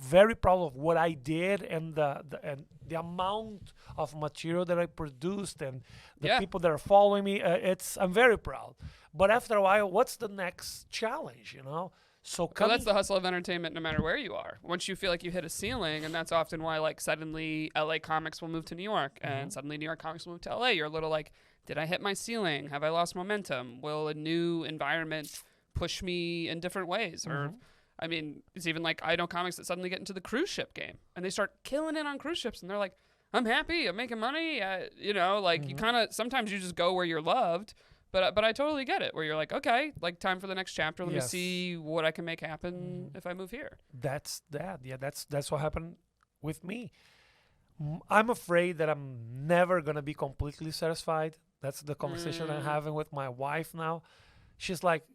very proud of what I did and the amount of material that I produced and the Yeah. people that are following me. I'm very proud. But after a while, what's the next challenge? So Well, coming. that's the hustle of entertainment no matter where you are. Once you feel like you hit a ceiling, and that's often why, like, suddenly LA comics will move to New York, and suddenly New York comics will move to LA. You're a little like, did I hit my ceiling? Have I lost momentum? Will a new environment push me in different ways? Or, I mean, it's even like I know comics that suddenly get into the cruise ship game, and they start killing it on cruise ships, and they're like, I'm happy, I'm making money. You you kind of, sometimes you just go where you're loved. But I totally get it, where you're like, okay, like time for the next chapter. Let me see what I can make happen if I move here. That's that. Yeah, that's what happened with me. I'm afraid that I'm never gonna be completely satisfied. That's the conversation I'm having with my wife now. She's like,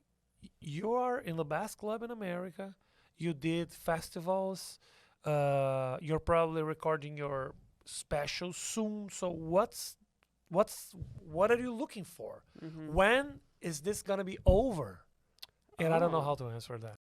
"You are in the best club in America. You did festivals. You're probably recording your special soon. So what are you looking for? When is this gonna be over?" And I don't know how to answer that.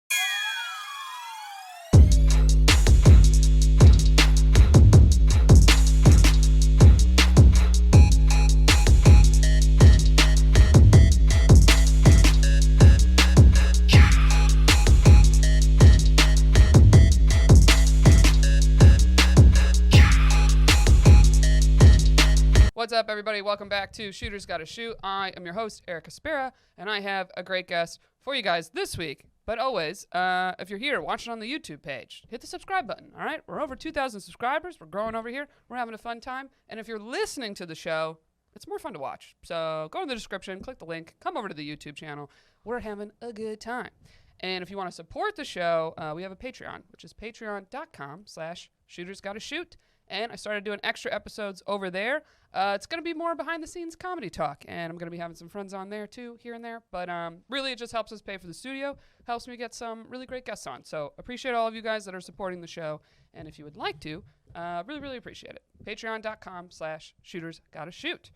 What's up, everybody? Welcome back to Shooters Gotta Shoot. I am your host, Eric Aspera, and I have a great guest for you guys this week. But always, if you're here watching on the YouTube page, hit the subscribe button, all right? We're over 2,000 subscribers. We're growing over here. We're having a fun time. And if you're listening to the show, it's more fun to watch. So go in the description, click the link, come over to the YouTube channel. We're having a good time. And if you want to support the show, we have a Patreon, which is patreon.com/shootersgottashoot. And I started doing extra episodes over there. It's going to be more behind-the-scenes comedy talk, and I'm going to be having some friends on there, too, here and there. But really, it just helps us pay for the studio, helps me get some really great guests on. So appreciate all of you guys that are supporting the show. And if you would like to, really, really appreciate it. Patreon.com/shootersgottashoot.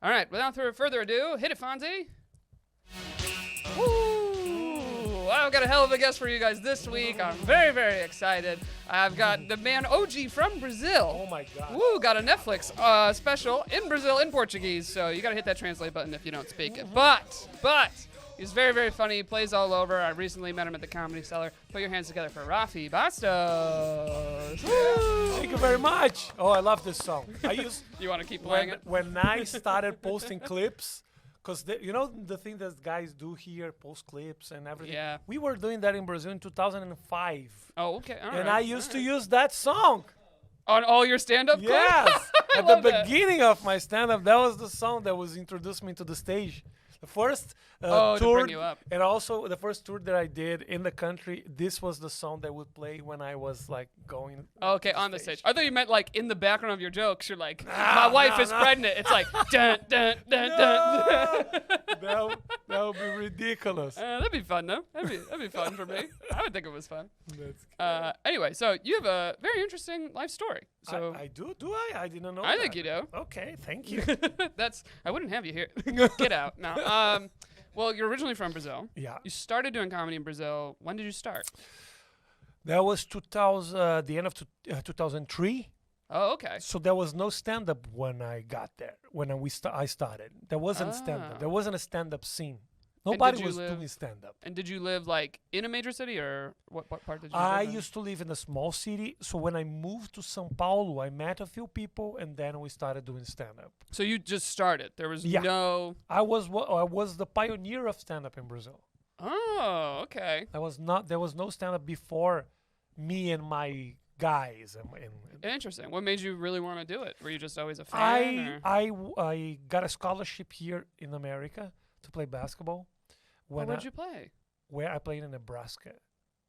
All right, without further ado, hit it, Fonzie. Woo! I've got a hell of a guest for you guys this week. I'm very, very excited. I've got the man OG from Brazil. Oh my God. Woo, got a Netflix special in Brazil in Portuguese, so you got to hit that translate button if you don't speak it. But he's very, very funny. He plays all over. I recently met him at the Comedy Cellar. Put your hands together for Rafi Bastos. Woo! Thank you very much. Oh, I love this song. You want to keep playing it? When I started posting clips, because the thing that guys do here, post clips and everything. Yeah. We were doing that in Brazil in 2005. Oh, okay. All right. And I used to use that song. On all your stand-up clips? Yes. At love the that. beginning of my stand-up, that was the song that was introduced me to the stage. The first to tour, bring you up. and also the first tour that I did in the country, this was the song that would play when I was like going. Okay, on the stage. I thought you meant like in the background of your jokes. You're like, my wife is pregnant. It's like, dun, dun, dun, dun. That would be ridiculous. That'd be fun, though. That'd be fun for me. I would think it was fun. That's Anyway, so you have a very interesting life story. So I do. Do I? I didn't know. I that. think you do. Okay, thank you. I wouldn't have you here. Get out now. Well, you're originally from Brazil. Yeah. You started doing comedy in Brazil. When did you start? That was 2000. The end of 2003. Oh, okay. So there was no stand-up when I got there. When I started, there wasn't stand-up. There wasn't a stand-up scene. Nobody was doing stand-up. And did you live like in a major city, or what part did you I live in? used to live in a small city. So when I moved to São Paulo, I met a few people, and then we started doing stand-up. So you just started. There was Yeah. no. I was the pioneer of stand-up in Brazil. Oh, okay. There was no stand-up before me and my guys. Interesting. What made you really want to do it? Were you just always a fan? I got a scholarship here in America to play basketball. Where'd you play? Where I played in Nebraska.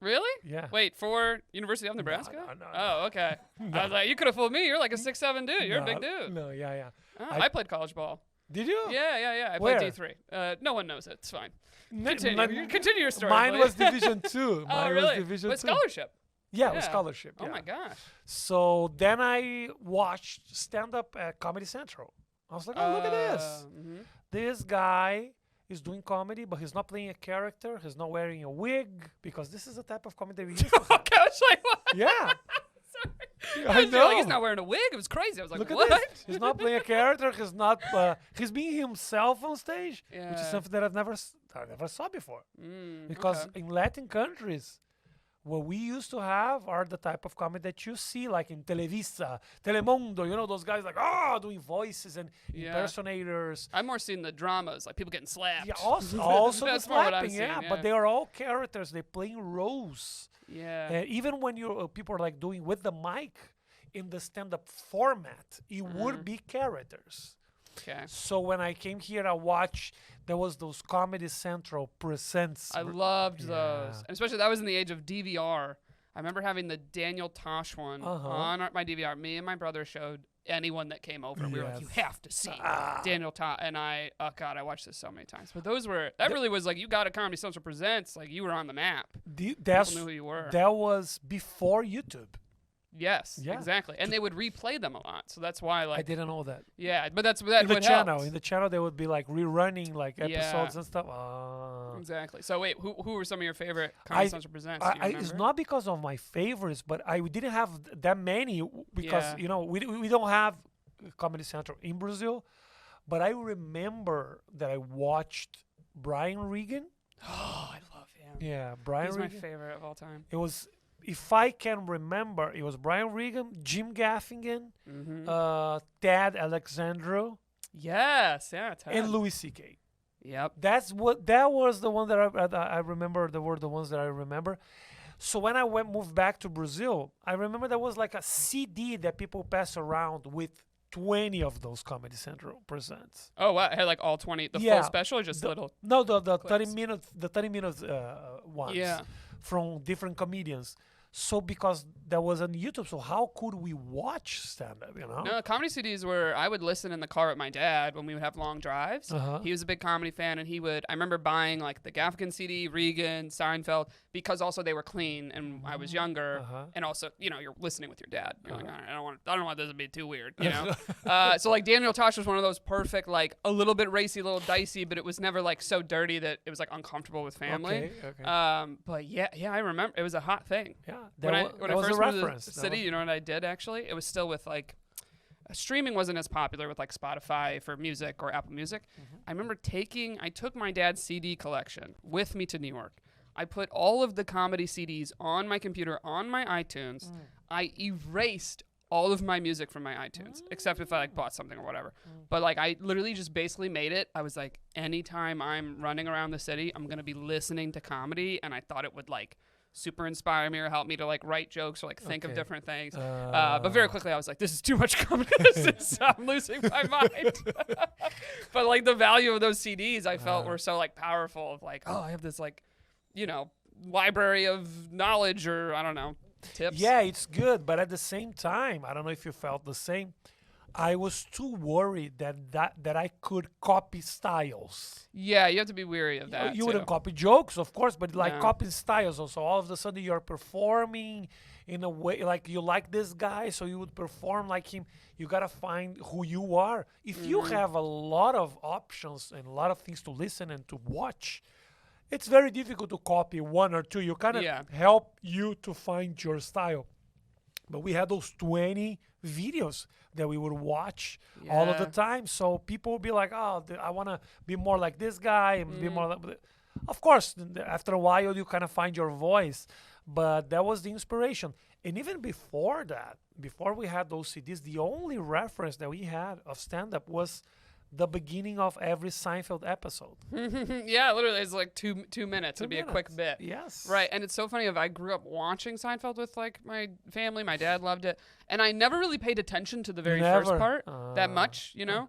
Really? Yeah. Wait, for University of Nebraska? No. Oh, okay. I was like, you could have fooled me. You're like a 6'7" dude. You're a big dude. No, yeah. Oh, I played college ball. Did you? Yeah. I Where? played D3. No one knows it. It's fine. N- Continue your story. Mine please. was Division 2. Oh, really? Was Division With 2. scholarship. Yeah, with scholarship. Oh yeah. my gosh. So then I watched stand-up at Comedy Central. I was like, oh, look at this. Mm-hmm. This guy is doing comedy, but he's not playing a character. He's not wearing a wig, because this is the type of comedy we used to have. Okay, I was like, what? Yeah. I You're like, he's know. not wearing a wig. It was crazy. I was like, Look at what? this. He's not playing a character. He's not. He's being himself on stage, which is Yeah. something that I never saw before. Because Okay. in Latin countries, what we used to have are the type of comedy that you see, like in Televisa, Telemundo. You know, those guys like doing voices and Yeah. impersonators. I've more seen the dramas, like people getting slapped. Yeah, also the That's more what I've slapping. Yeah, seen, but they are all characters. They playing roles. Yeah. And even when you people are like doing with the mic in the stand-up format, it would be characters. Okay. So when I came here, I watched. There was those Comedy Central presents. I loved Yeah. those, and especially that was in the age of DVR. I remember having the Daniel Tosh one on my DVR. Me and my brother showed anyone that came over. We were like, you Yes. have to see Daniel Tosh. And oh God, I watched this so many times. But those were, that really was like, you got a Comedy Central Presents, like you were on the map. That's People knew who you were. that was before YouTube. Yes, Yeah. exactly. And they would replay them a lot. So that's why, I like, didn't know that. yeah, but that's that In the what channel, helps. in the channel, they would be like rerunning like Yeah. episodes and stuff. Ah. Exactly. So wait, who were some of your favorite Comedy Central Presents? Do you It's remember? not because of my favorites, but I didn't have that many because Yeah. you know we don't have Comedy Central in Brazil. But I remember that I watched Brian Regan. Oh, I love him. Yeah, Brian He's my Regan. favorite of all time. It was, if I can remember, it was Brian Regan, Jim Gaffigan, Ted Alexandro, Yes, yeah, Ted. and Louis C.K. Yep. That was the one that I remember. They were the ones that I remember. So when I moved back to Brazil, I remember there was like a CD that people pass around with 20 of those Comedy Central presents. Oh wow, I had like all 20, the Yeah. full special, or just little? No, the 30 clips. minutes, the 30 minutes ones Yeah. from different comedians. So because that was on YouTube, so how could we watch stand-up? You know? No, comedy CDs were, I would listen in the car with my dad when we would have long drives. Uh-huh. He was a big comedy fan, and I remember buying like the Gaffigan CD, Regan, Seinfeld, because also they were clean, and I was younger, and also, you know, you're listening with your dad. You're like, all right, I don't want this to be too weird, you know? So like Daniel Tosh was one of those perfect, like a little bit racy, a little dicey, but it was never like so dirty that it was like uncomfortable with family. Okay. But yeah, I remember it was a hot thing. Yeah, When I that was first a moved to reference. the That city, was- you know what I did actually? It was still with like streaming wasn't as popular with like Spotify for music or Apple Music. I remember I took my dad's CD collection with me to New York. I put all of the comedy CDs on my computer on my iTunes. I erased all of my music from my iTunes, except if I like bought something or whatever. But like I literally just basically made it. I was like, anytime I'm running around the city, I'm gonna be listening to comedy, and I thought it would like super inspire me or help me to like write jokes or like think of Okay. different things. But very quickly I was like, this is too much comedy. I'm losing my mind. But like the value of those CDs I felt were so like powerful of like, oh, I have this like, you know, library of knowledge or I don't know, tips. Yeah, it's good, but at the same time, I don't know if you felt the same. I was too worried that I could copy styles. Yeah, you have to be weary of You- that. you too. wouldn't copy jokes, of course, but like No. copying styles. So all of a sudden you're performing in a way like you like this guy, so you would perform like him. You gotta find who you are. If you have a lot of options and a lot of things to listen and to watch, it's very difficult to copy one or two. You kind of Yeah. help you to find your style. But we had those 20 videos that we would watch all of the Yeah. time. So people would be like, oh, I want to be more like this guy and be more like. Of course, after a while, you kind of find your voice. But that was the inspiration. And even before that, before we had those CDs, the only reference that we had of stand up was the beginning of every Seinfeld episode. Yeah, literally, it's like two minutes. It'd be a quick bit. Yes. Right, and it's so funny. If I grew up watching Seinfeld with like my family, my dad loved it, and I never really paid attention to the very first Never. part that much, you know,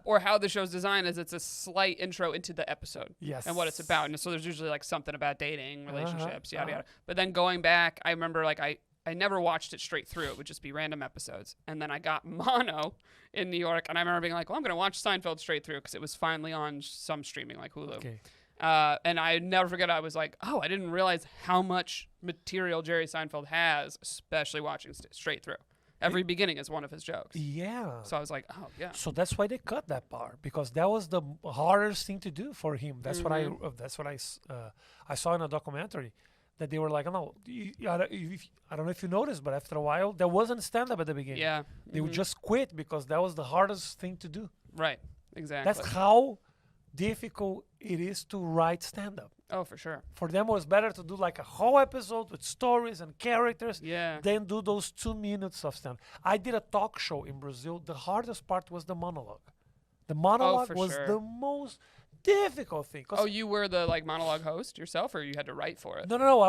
or how the show's designed is it's a slight intro into the episode Yes. and what it's about, and so there's usually like something about dating, relationships, yada uh-huh. yada. But then going back, I remember like I never watched it straight through. It would just be random episodes. And then I got mono in New York, and I remember being like, well, I'm going to watch Seinfeld straight through because it was finally on some streaming like Hulu. Okay. And I never forget, I was like, oh, I didn't realize how much material Jerry Seinfeld has, especially watching straight through. Every beginning is one of his jokes. Yeah. So I was like, oh, yeah. So that's why they cut that part, because that was the hardest thing to do for him. That's what I saw in a documentary, that they were like, oh, no, I don't know if you noticed, but after a while, there wasn't stand-up at the beginning. Yeah. They would just quit because that was the hardest thing to do. Right. Exactly. That's how difficult it is to write stand-up. Oh, for sure. For them, it was better to do like a whole episode with stories and characters Yeah. than do those 2 minutes of stand. I did a talk show in Brazil. The hardest part was the monologue. The monologue for was sure. the most difficult thing. 'Cause Oh, you were the like monologue host yourself, or you had to write for it? no.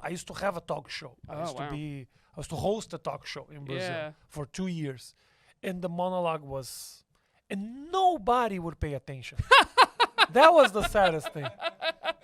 I used to have a talk show. I Oh, wow. used to host a talk show in Brazil Yeah. for 2 years. And the monologue was, and nobody would pay attention. That was the saddest thing.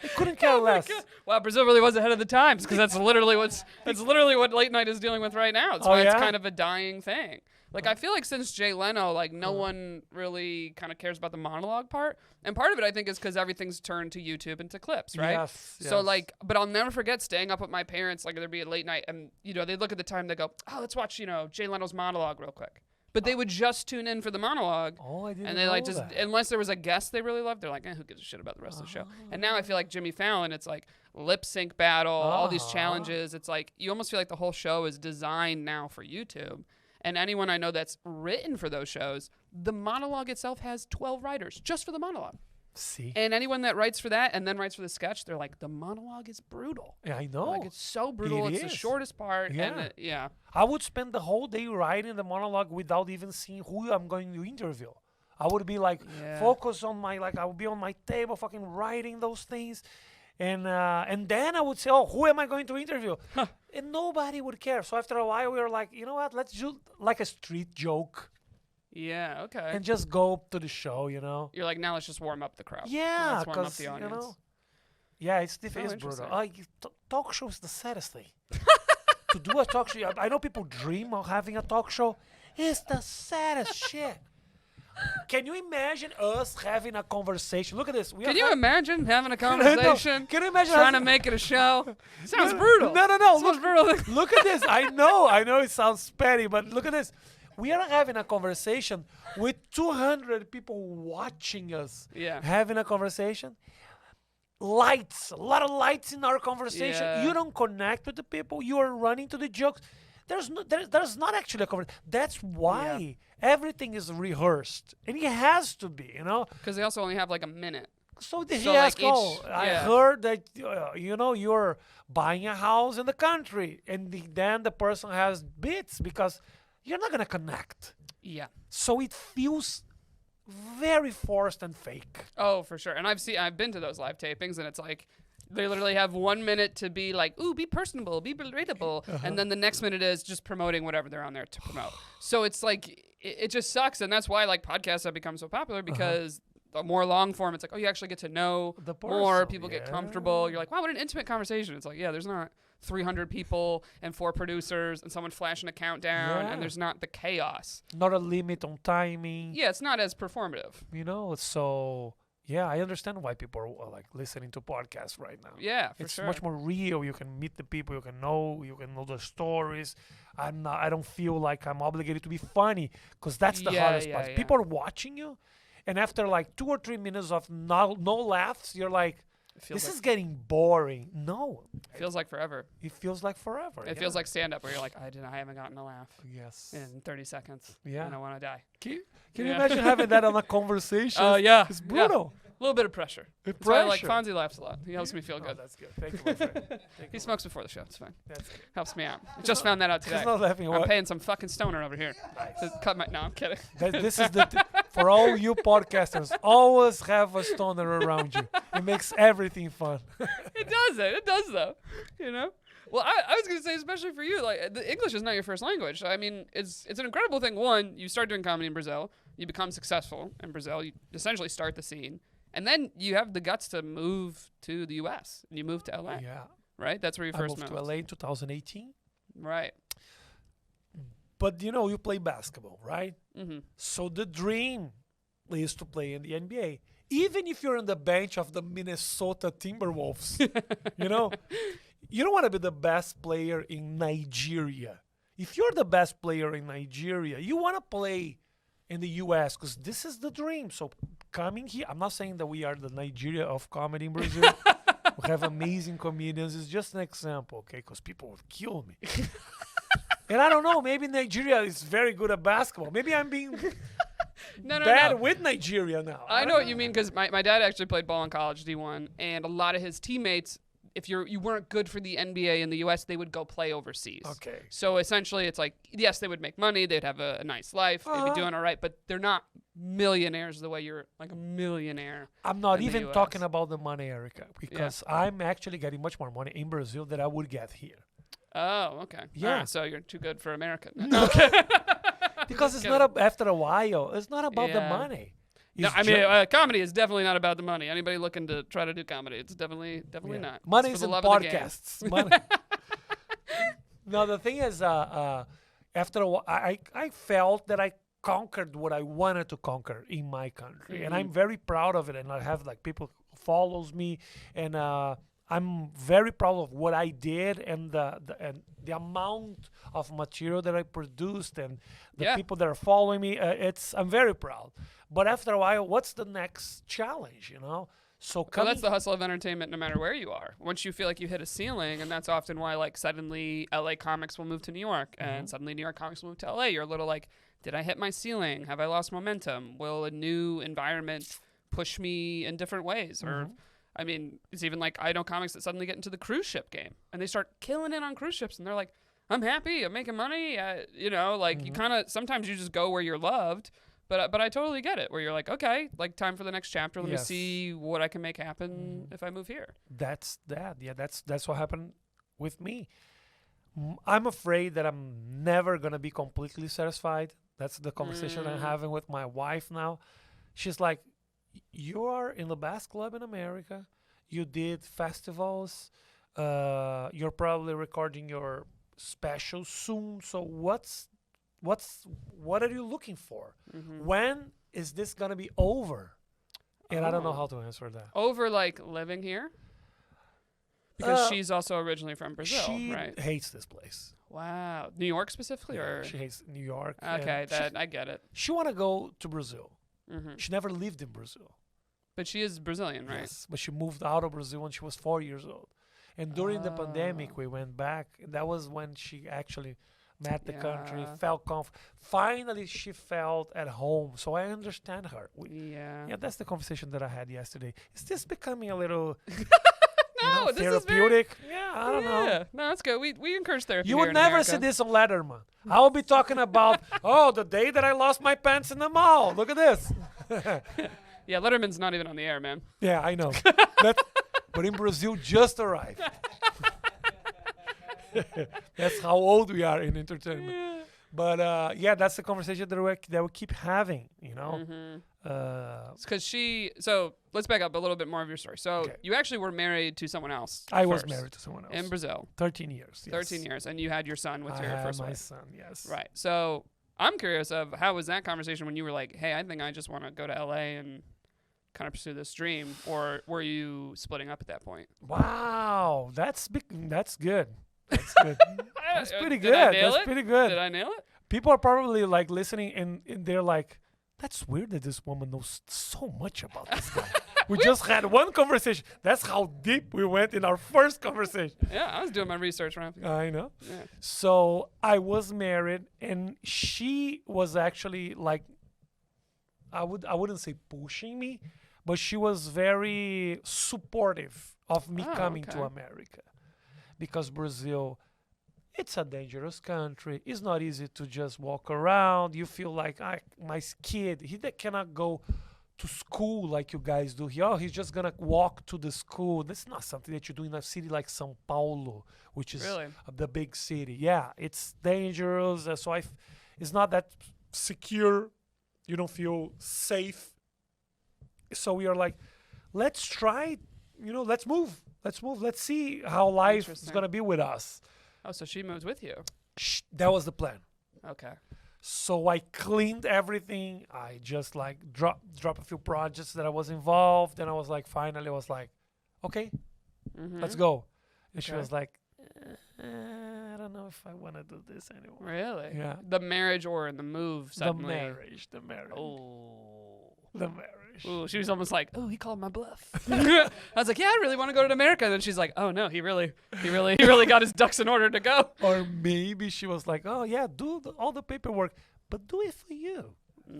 They couldn't care less. Wow, Brazil really was ahead of the times because that's literally what late night is dealing with right now. It's Oh, why it's yeah? kind of a dying thing. Like I feel like since Jay Leno, like no one really kind of cares about the monologue part, and part of it I think is because everything's turned to YouTube and to clips, right? Yes, So yes. like, but I'll never forget staying up with my parents. Like there'd be a late night, and they'd look at the time, they go, "Oh, let's watch Jay Leno's monologue real quick." But they would just tune in for the monologue. Oh, I didn't And they know like just that. unless there was a guest they really loved, they're like, who gives a shit about the rest of the show? And now I feel like Jimmy Fallon, it's like lip sync battle, all these challenges. It's like you almost feel like the whole show is designed now for YouTube. And anyone I know that's written for those shows, the monologue itself has 12 writers just for the monologue. See? And anyone that writes for that and then writes for the sketch, they're like, the monologue is brutal. Yeah, I know. Like it's so brutal. It It's the is. shortest part. Yeah. And yeah. I would spend the whole day writing the monologue without even seeing who I'm going to interview. I would be like, Yeah. focus on I would be on my table fucking writing those things. And then I would say, oh, who am I going to interview? And nobody would care. So after a while, we were like, you know what? Let's do like a street joke Yeah. Okay. and just go to the show, you know? You're like, now let's just warm up the crowd. Yeah, Let's warm up because, the you audience. know, yeah, it's Oh, brutal. interesting. Talk show is the saddest thing. To do a talk show, I know people dream of having a talk show. It's the saddest shit. Can you imagine us having a conversation? Look at this. Can you imagine having a conversation? Can you imagine trying to us- make it a show? Sounds brutal. No. Sounds Look, brutal. look at this. I know it sounds petty, but look at this. We are having a conversation with 200 people watching us. Yeah. Having a conversation. Lights, a lot of lights in our conversation. Yeah. You don't connect with the people. You are running to the jokes. There's not actually a conversation. That's why everything is rehearsed, and it has to be, you know. Because they also only have like a minute. So he So, asked, like, oh, each- I yeah. heard that, you're buying a house in the country. And then the person has bits because you're not going to connect. Yeah. So it feels very forced and fake. Oh, for sure. And I've been to those live tapings, and it's like they literally have 1 minute to be like, ooh, be personable, be relatable, and then the next minute is just promoting whatever they're on there to promote. So it's like it just sucks, and that's why like podcasts have become so popular because the more long form, it's like, oh, you actually get to know The more. person, People get yeah. comfortable. You're like, wow, what an intimate conversation. It's like, yeah, there's not 300 people and 4 producers and someone flashing a countdown, Yeah. and there's not the chaos. Not a limit on timing. Yeah, it's not as performative. So yeah, I understand why people are like listening to podcasts right now. Yeah, for It's sure. much more real. You can meet the people. You can know the stories. I don't feel like I'm obligated to be funny because that's the Yeah, hardest yeah, part. yeah. People are watching you, and after like 2 or 3 minutes of no laughs, you're like, It feels this like, is getting boring. No, feels like forever. it feels like forever. It feels like stand up where you're like, I haven't gotten a laugh yes. in 30 seconds. Yeah. And I want to die. Can you Yeah. imagine having that on a conversation? Oh, yeah. It's yeah. brutal. A little bit of pressure. It's That's why I like pressure. Fonzie laughs a lot. He helps me feel Oh, good. that's good. Thank you, my friend. Thank He you. smokes before the show. It's fine. That's good. Helps me out. Just found that out today. He's not laughing. I'm What? paying some fucking stoner over here to cut my. No, I'm kidding. This is for all you podcasters. Always have a stoner around you. It makes everything fun. It does it. It does though. You know. Well, I was gonna say, especially for you, like the English is not your first language. I mean, it's an incredible thing. One, you start doing comedy in Brazil, you become successful in Brazil, you essentially start the scene, and then you have the guts to move to the U.S. and you move to L.A. Yeah. Right? That's where you I first moved moved. to LA in 2018. Right. But you play basketball, right? Mm-hmm. So the dream is to play in the NBA. Even if you're on the bench of the Minnesota Timberwolves, you don't want to be the best player in Nigeria. If you're the best player in Nigeria, you want to play in the U.S. because this is the dream. So coming here, I'm not saying that we are the Nigeria of comedy in Brazil, We have amazing comedians. It's just an example, okay? Because people would kill me. And I don't know. Maybe Nigeria is very good at basketball. Maybe I'm being No, bad with Nigeria now. I know what you mean because my dad actually played ball in college, D1, and a lot of his teammates, if you weren't good for the NBA in the U.S., they would go play overseas. Okay. So essentially, it's like, yes, they would make money, they'd have a nice life, they'd be doing all right, but they're not millionaires the way you're like a millionaire. I'm not in the even US. talking about the money, Erica, because I'm actually getting much more money in Brazil than I would get here. Oh, okay. Yeah. All right, so you're too good for America. No. Because it's not after a while. It's not about the money. No, It's I mean, comedy is definitely not about the money. Anybody looking to try to do comedy, it's definitely not. Money It's is for in the love of the game. podcasts. Money. No, the thing is, after a while, I felt that I conquered what I wanted to conquer in my country, and I'm very proud of it. And I have like people who follows me, and I'm very proud of what I did and the amount of material that I produced and the people that are following me. I'm very proud. But after a while, what's the next challenge? So Well, that's the hustle of entertainment no matter where you are. Once you feel like you hit a ceiling, and that's often why like suddenly LA comics will move to New York, and suddenly New York comics will move to LA. You're a little like, did I hit my ceiling? Have I lost momentum? Will a new environment push me in different ways? Or, I mean, it's even like I know comics that suddenly get into the cruise ship game, and they start killing it on cruise ships, and they're like, I'm happy, I'm making money. You kind of, sometimes you just go where you're loved. But I totally get it, where you're like, okay, like time for the next chapter. Let me see what I can make happen if I move here. That's that. Yeah, that's what happened with me. I'm afraid that I'm never gonna be completely satisfied. That's the conversation I'm having with my wife now. She's like, you are in the Basque Club in America. You did festivals. You're probably recording your special soon. So what are you looking for? When is this gonna be over? And I don't know how to answer that. Over like living here? Because she's also originally from Brazil, she right? hates this place. Wow. New York specifically? Or She hates New York. okay, I get it. She want to go to Brazil. She never lived in Brazil. But she is Brazilian, right? Yes, but she moved out of Brazil when she was 4 years old. And during the pandemic, we went back. That was when she actually met the country, felt finally she felt at home. So I understand her. Yeah, that's the conversation that I had yesterday. Is this becoming a little No, this therapeutic? is I don't know. No, that's good. We encourage therapy. You here would in never America. see this on Letterman. I will be talking about, the day that I lost my pants in the mall. Look at this. Yeah, Letterman's not even on the air, man. Yeah, I know. But in Brazil, just arrived. That's how old we are in entertainment. Yeah. But that's the conversation that we keep having, Because so let's back up a little bit more of your story. So you actually were married to someone else. I was first married to someone else. in Brazil. 13 years. Yes. 13 years. And you had your son with your first my wife. son, yes. Right. So I'm curious of how was that conversation when you were like, hey, I think I just want to go to LA and kind of pursue this dream, or were you splitting up at that point? Wow, that's good. That's good. That's pretty good. Pretty good. Did I nail it? People are probably like listening and they're like, that's weird that this woman knows so much about this guy. We just had one conversation. That's how deep we went in our first conversation. Yeah, I was doing my research, Rafi. I know. Yeah. So I was married, and she was actually like, I wouldn't say pushing me, but she was very supportive of me coming to America, because Brazil, it's a dangerous country. It's not easy to just walk around. You feel like my kid, he cannot go to school like you guys do here. Oh, he's just gonna walk to the school. That's not something that you do in a city like São Paulo, which is the big city. Yeah, it's dangerous. It's not that secure. You don't feel safe. So we are like, let's try. Let's move. Let's see how life is gonna be with us. Oh, so she moves with you. That was the plan. Okay. So I cleaned everything. I just like drop a few projects that I was involved, and I was like, finally, I was like, okay, let's go. And she was like, I don't know if I want to do this anymore. Really? Yeah. The marriage or the move suddenly? The marriage. Oh. The marriage. Spanish. Ooh, she was almost like, "Oh, he called my bluff." I was like, "Yeah, I really want to go to America." And then she's like, "Oh no, he really got his ducks in order to go." Or maybe she was like, oh, yeah, do all the paperwork, but do it for you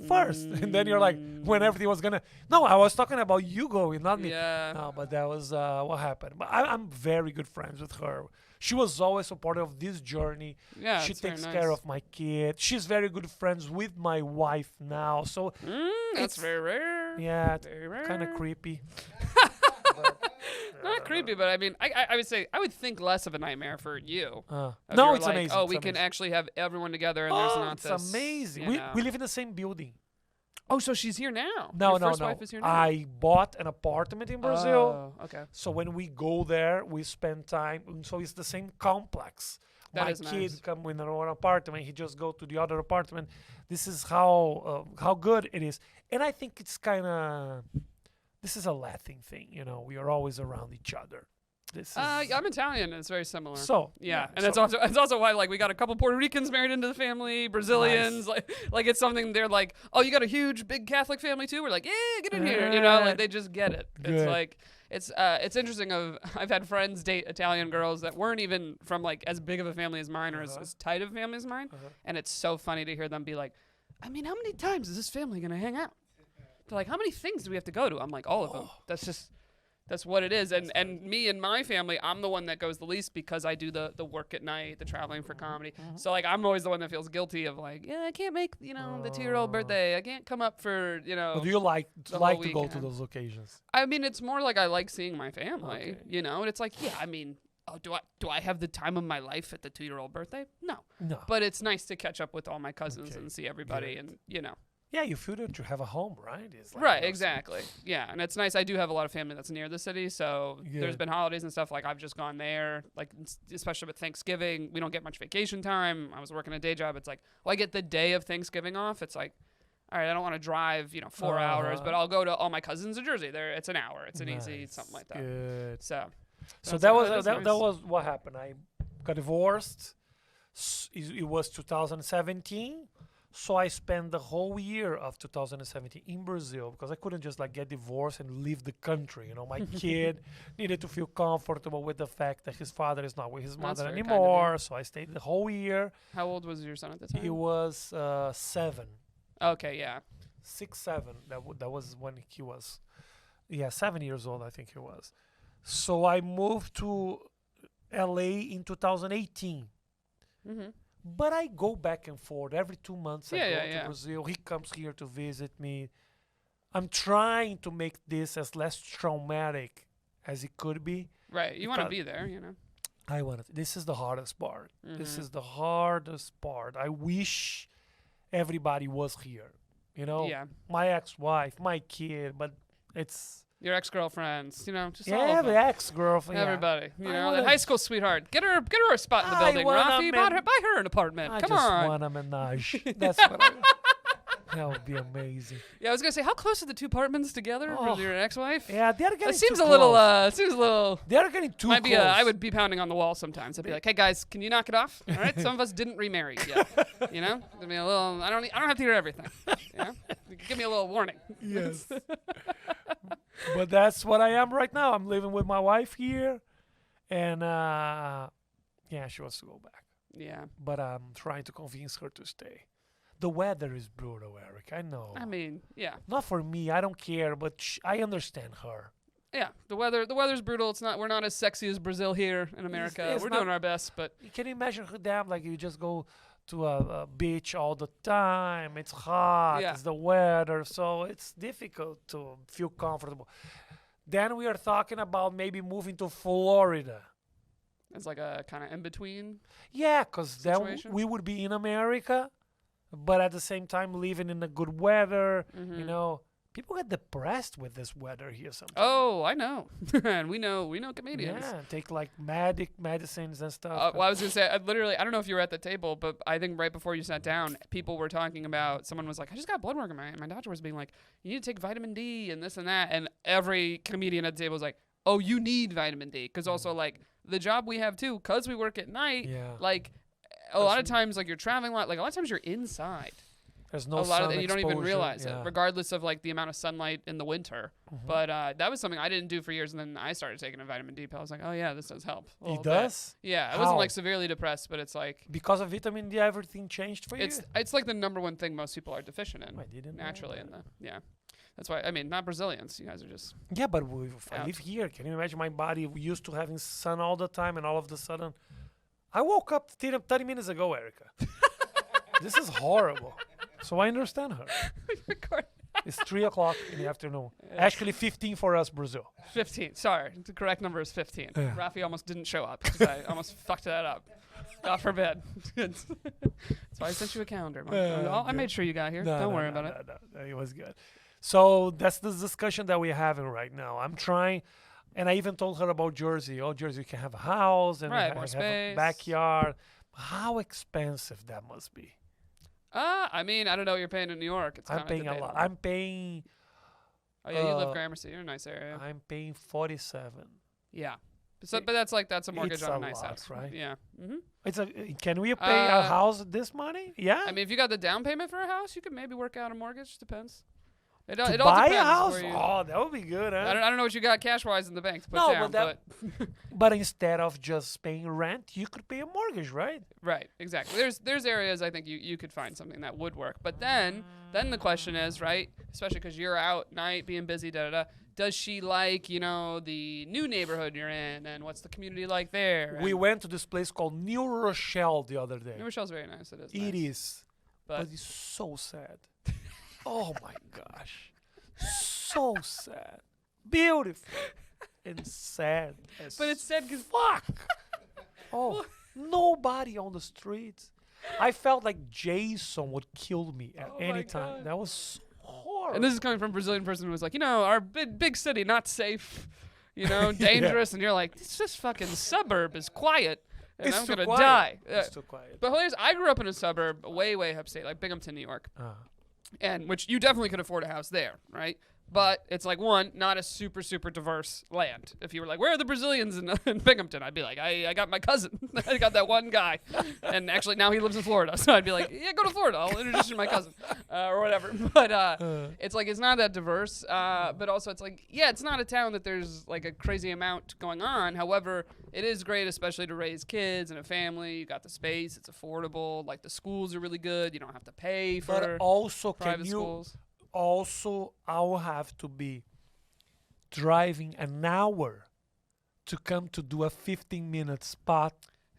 first. And then you're like, when everything was going to. No, I was talking about you going, not me. Yeah. No, but that was what happened. But I'm very good friends with her. She was always supportive of this journey. Yeah, She it's very takes nice. care of my kid. She's very good friends with my wife now. So, That's it's- very rare. yeah, Very rare. kind of creepy. Not creepy, but I mean, I would say I would think less of a nightmare for you. No, If you were it's like, amazing. Oh, it's we can amazing. actually have everyone together, and there's not It's this. amazing. you We, know. we live in the same building. Oh, so she's here now. No, Your no, first no. wife is here now. I bought an apartment in Brazil. Oh, okay. So when we go there, we spend time. So it's the same complex. That My is kid nice. come in one apartment. He just go to the other apartment. This is how good it is. And I think it's kind of. This is a Latin thing, We are always around each other. This is. I'm Italian, and it's very similar. So Yeah, and so- it's also why we got a couple Puerto Ricans married into the family, Brazilians, like it's something they're like, oh, you got a huge big Catholic family too. We're like, yeah, get in here, like they just get it. It's Good. like it's interesting. I've had friends date Italian girls that weren't even from like as big of a family as mine or as tight of a family as mine, and it's so funny to hear them be like, I mean, how many times is this family gonna hang out? They're like, how many things do we have to go to? I'm like, all of them. That's what it is. And me and my family, I'm the one that goes the least because I do the work at night, the traveling for comedy. So like I'm always the one that feels guilty of like, yeah, I can't make, the 2-year-old birthday. I can't come up for, But do you like the to whole go to weekend. those occasions? I mean, it's more like I like seeing my family, Okay. and it's like, yeah, I mean, oh, do I have the time of my life at the 2-year-old birthday? No. No. But it's nice to catch up with all my cousins Okay. and see everybody Good. and. Yeah, you feel that you have a home, right? It's like Right, awesome. exactly. Yeah, and it's nice. I do have a lot of family that's near the city, so there's Good. been holidays and stuff. Like I've just gone there, like especially with Thanksgiving. We don't get much vacation time. I was working a day job. It's like, well, I get the day of Thanksgiving off. It's like, all right, I don't want to drive, 4 hours, but I'll go to all my cousins in Jersey. It's an hour. It's an easy Nice. something like that. Good. So So that's- that was is that nice. was what happened. I got divorced. It was 2017. So I spent the whole year of 2017 in Brazil because I couldn't just get divorced and leave the country. My kid needed to feel comfortable with the fact that his father is not with his That's mother very kind of anymore. So I stayed the whole year. How old was your son at the time? He was 7, Okay, yeah. 6, 7. That was when he was, 7 years old. I think he was. So I moved to LA in 2018. Mm-hmm. But I go back and forth every 2 months. I Yeah, go yeah. to Brazil. He comes here to visit me. I'm trying to make this as less traumatic as it could be. Right, you want to Because- be there, I want it. This is the hardest part. This Mhm. is the hardest part. I wish everybody was here. Yeah. My ex-wife, my kid, but it's Your ex-girlfriends, just all yeah, of the them. ex-girlfriend. yeah. Everybody, I that wanna- high school sweetheart. Get her a spot in the I building, wanna Rafi. Buy her an apartment. I Come just on. want a menage. That's what I. That would be amazing. Yeah, I was gonna say, how close are the two apartments together Oh. with your ex-wife? Yeah, they're getting That seems too a little. close. Seems a little. They're getting too Might be. close. I would be pounding on the wall sometimes. I'd be like, "Hey guys, can you knock it off? All right, some of us didn't remarry yet. Give me a little. I don't have to hear everything. Give me a little warning. Yes. But that's what I am right now. I'm living with my wife here, and she wants to go back. Yeah. But I'm trying to convince her to stay. The weather is brutal, Eric. I know. I mean, yeah. Not for me. I don't care, but I understand her. Yeah. The weather's brutal. We're not as sexy as Brazil here in America. it's We're not- doing our best, but You can imagine them you just go to a beach all the time. It's hot. Yeah. It's the weather, so it's difficult to feel comfortable. Then we are talking about maybe moving to Florida. it's like a kind of in between. Yeah, because then Situation? we would be in America, but at the same time living in the good weather. Mhm. People get depressed with this weather here sometimes. Oh, I know, and we know comedians. Yeah, take medicines and stuff. Well, I was gonna say, I don't know if you were at the table, but I think right before you sat down, people were talking about. Someone was like, "I just got blood work," and my doctor was being like, "You need to take vitamin D and this and that," and every comedian at the table was like, "Oh, you need vitamin D," because also like the job we have too, because we work at night. Yeah. Like a lot of times, like you're traveling a lot. Like a lot of times you're inside. There's no a lot of sun you don't even exposure, realize yeah. it, regardless of like the amount of sunlight in the winter. Mhm. But that was something I didn't do for years, and then I started taking a vitamin D pill. I was like, oh yeah, this does help. A It little bit. does? Yeah, I wasn't How? like severely depressed, but it's like Because of vitamin D, everything changed for you? it's like the number one thing most people are deficient in I didn't know naturally. that. That's why I mean, not Brazilians. You guys are just Yeah, but if I Out. live here, can you imagine my body used to having sun all the time, and all of a sudden, I woke up 30 minutes ago, Erica. This is horrible. So I understand her. It's 3 o'clock in the afternoon. Actually, 15 for us, Brazil. 15. Sorry, the correct number is 15. Yeah. Rafi almost didn't show up because I almost fucked that up. God forbid. That's why I sent you a calendar. I made sure you got here. Don't worry about it. No, it was good. So that's the discussion that we're having right now. I'm trying, and I even told her about Jersey. Oh, Jersey, you can have a house and Right, have more a space. backyard. How expensive that must be. I mean, I don't know what you're paying in New York. It's I'm kinda paying a lot. debatable. I'm paying. Oh yeah, you live uh, Gramercy. You're in a nice area. I'm paying 47. Yeah. But that's a mortgage It's on a a nice lot, house, right? Yeah. Hmm. It's a. Can we pay a Uh, house this money? Yeah. I mean, if you got the down payment for a house, you could maybe work out a mortgage. Depends. It to all buy depends a house? where you- Oh, that would be good, huh? I don't know what you got cash wise in the bank to put No, down, but but But instead of just paying rent, you could pay a mortgage, right? right, exactly. There's areas I think you could find something that would work. But then the question is, right, especially because you're out night being busy, does she like, the new neighborhood you're in, and what's the community like there? We And went to this place called New Rochelle the other day. New Rochelle's very nice. It is. It nice. is, But but it's so sad. Oh my gosh, so sad, beautiful, and sad. But it's sad 'cause- fuck. Oh, nobody on the streets. I felt like Jason would kill me at Oh my any time. God. That was so horrible. And this is coming from a Brazilian person who was like, our big city, not safe, dangerous. And you're like, this fucking suburb is quiet, and It's I'm too going to quiet. die. It's too quiet. But hilarious, I grew up in a suburb way upstate, like Binghamton, New York, and which you definitely could afford a house there, right? But it's like, one, not a super diverse land. If you were like, where are the Brazilians in Binghamton? I'd be like, I got my cousin. I got that one guy. And actually now he lives in Florida. So I'd be like, yeah, go to Florida. I'll introduce you to my cousin or whatever. But it's like, it's not that diverse. But also it's like, yeah, it's not a town that there's like a crazy amount going on. However, it is great, especially to raise kids and a family. You got the space. It's affordable. Like the schools are really good. You don't have to pay for But also, can private you? schools. Also, I will have to be driving an hour to come to do a 15-minute spot.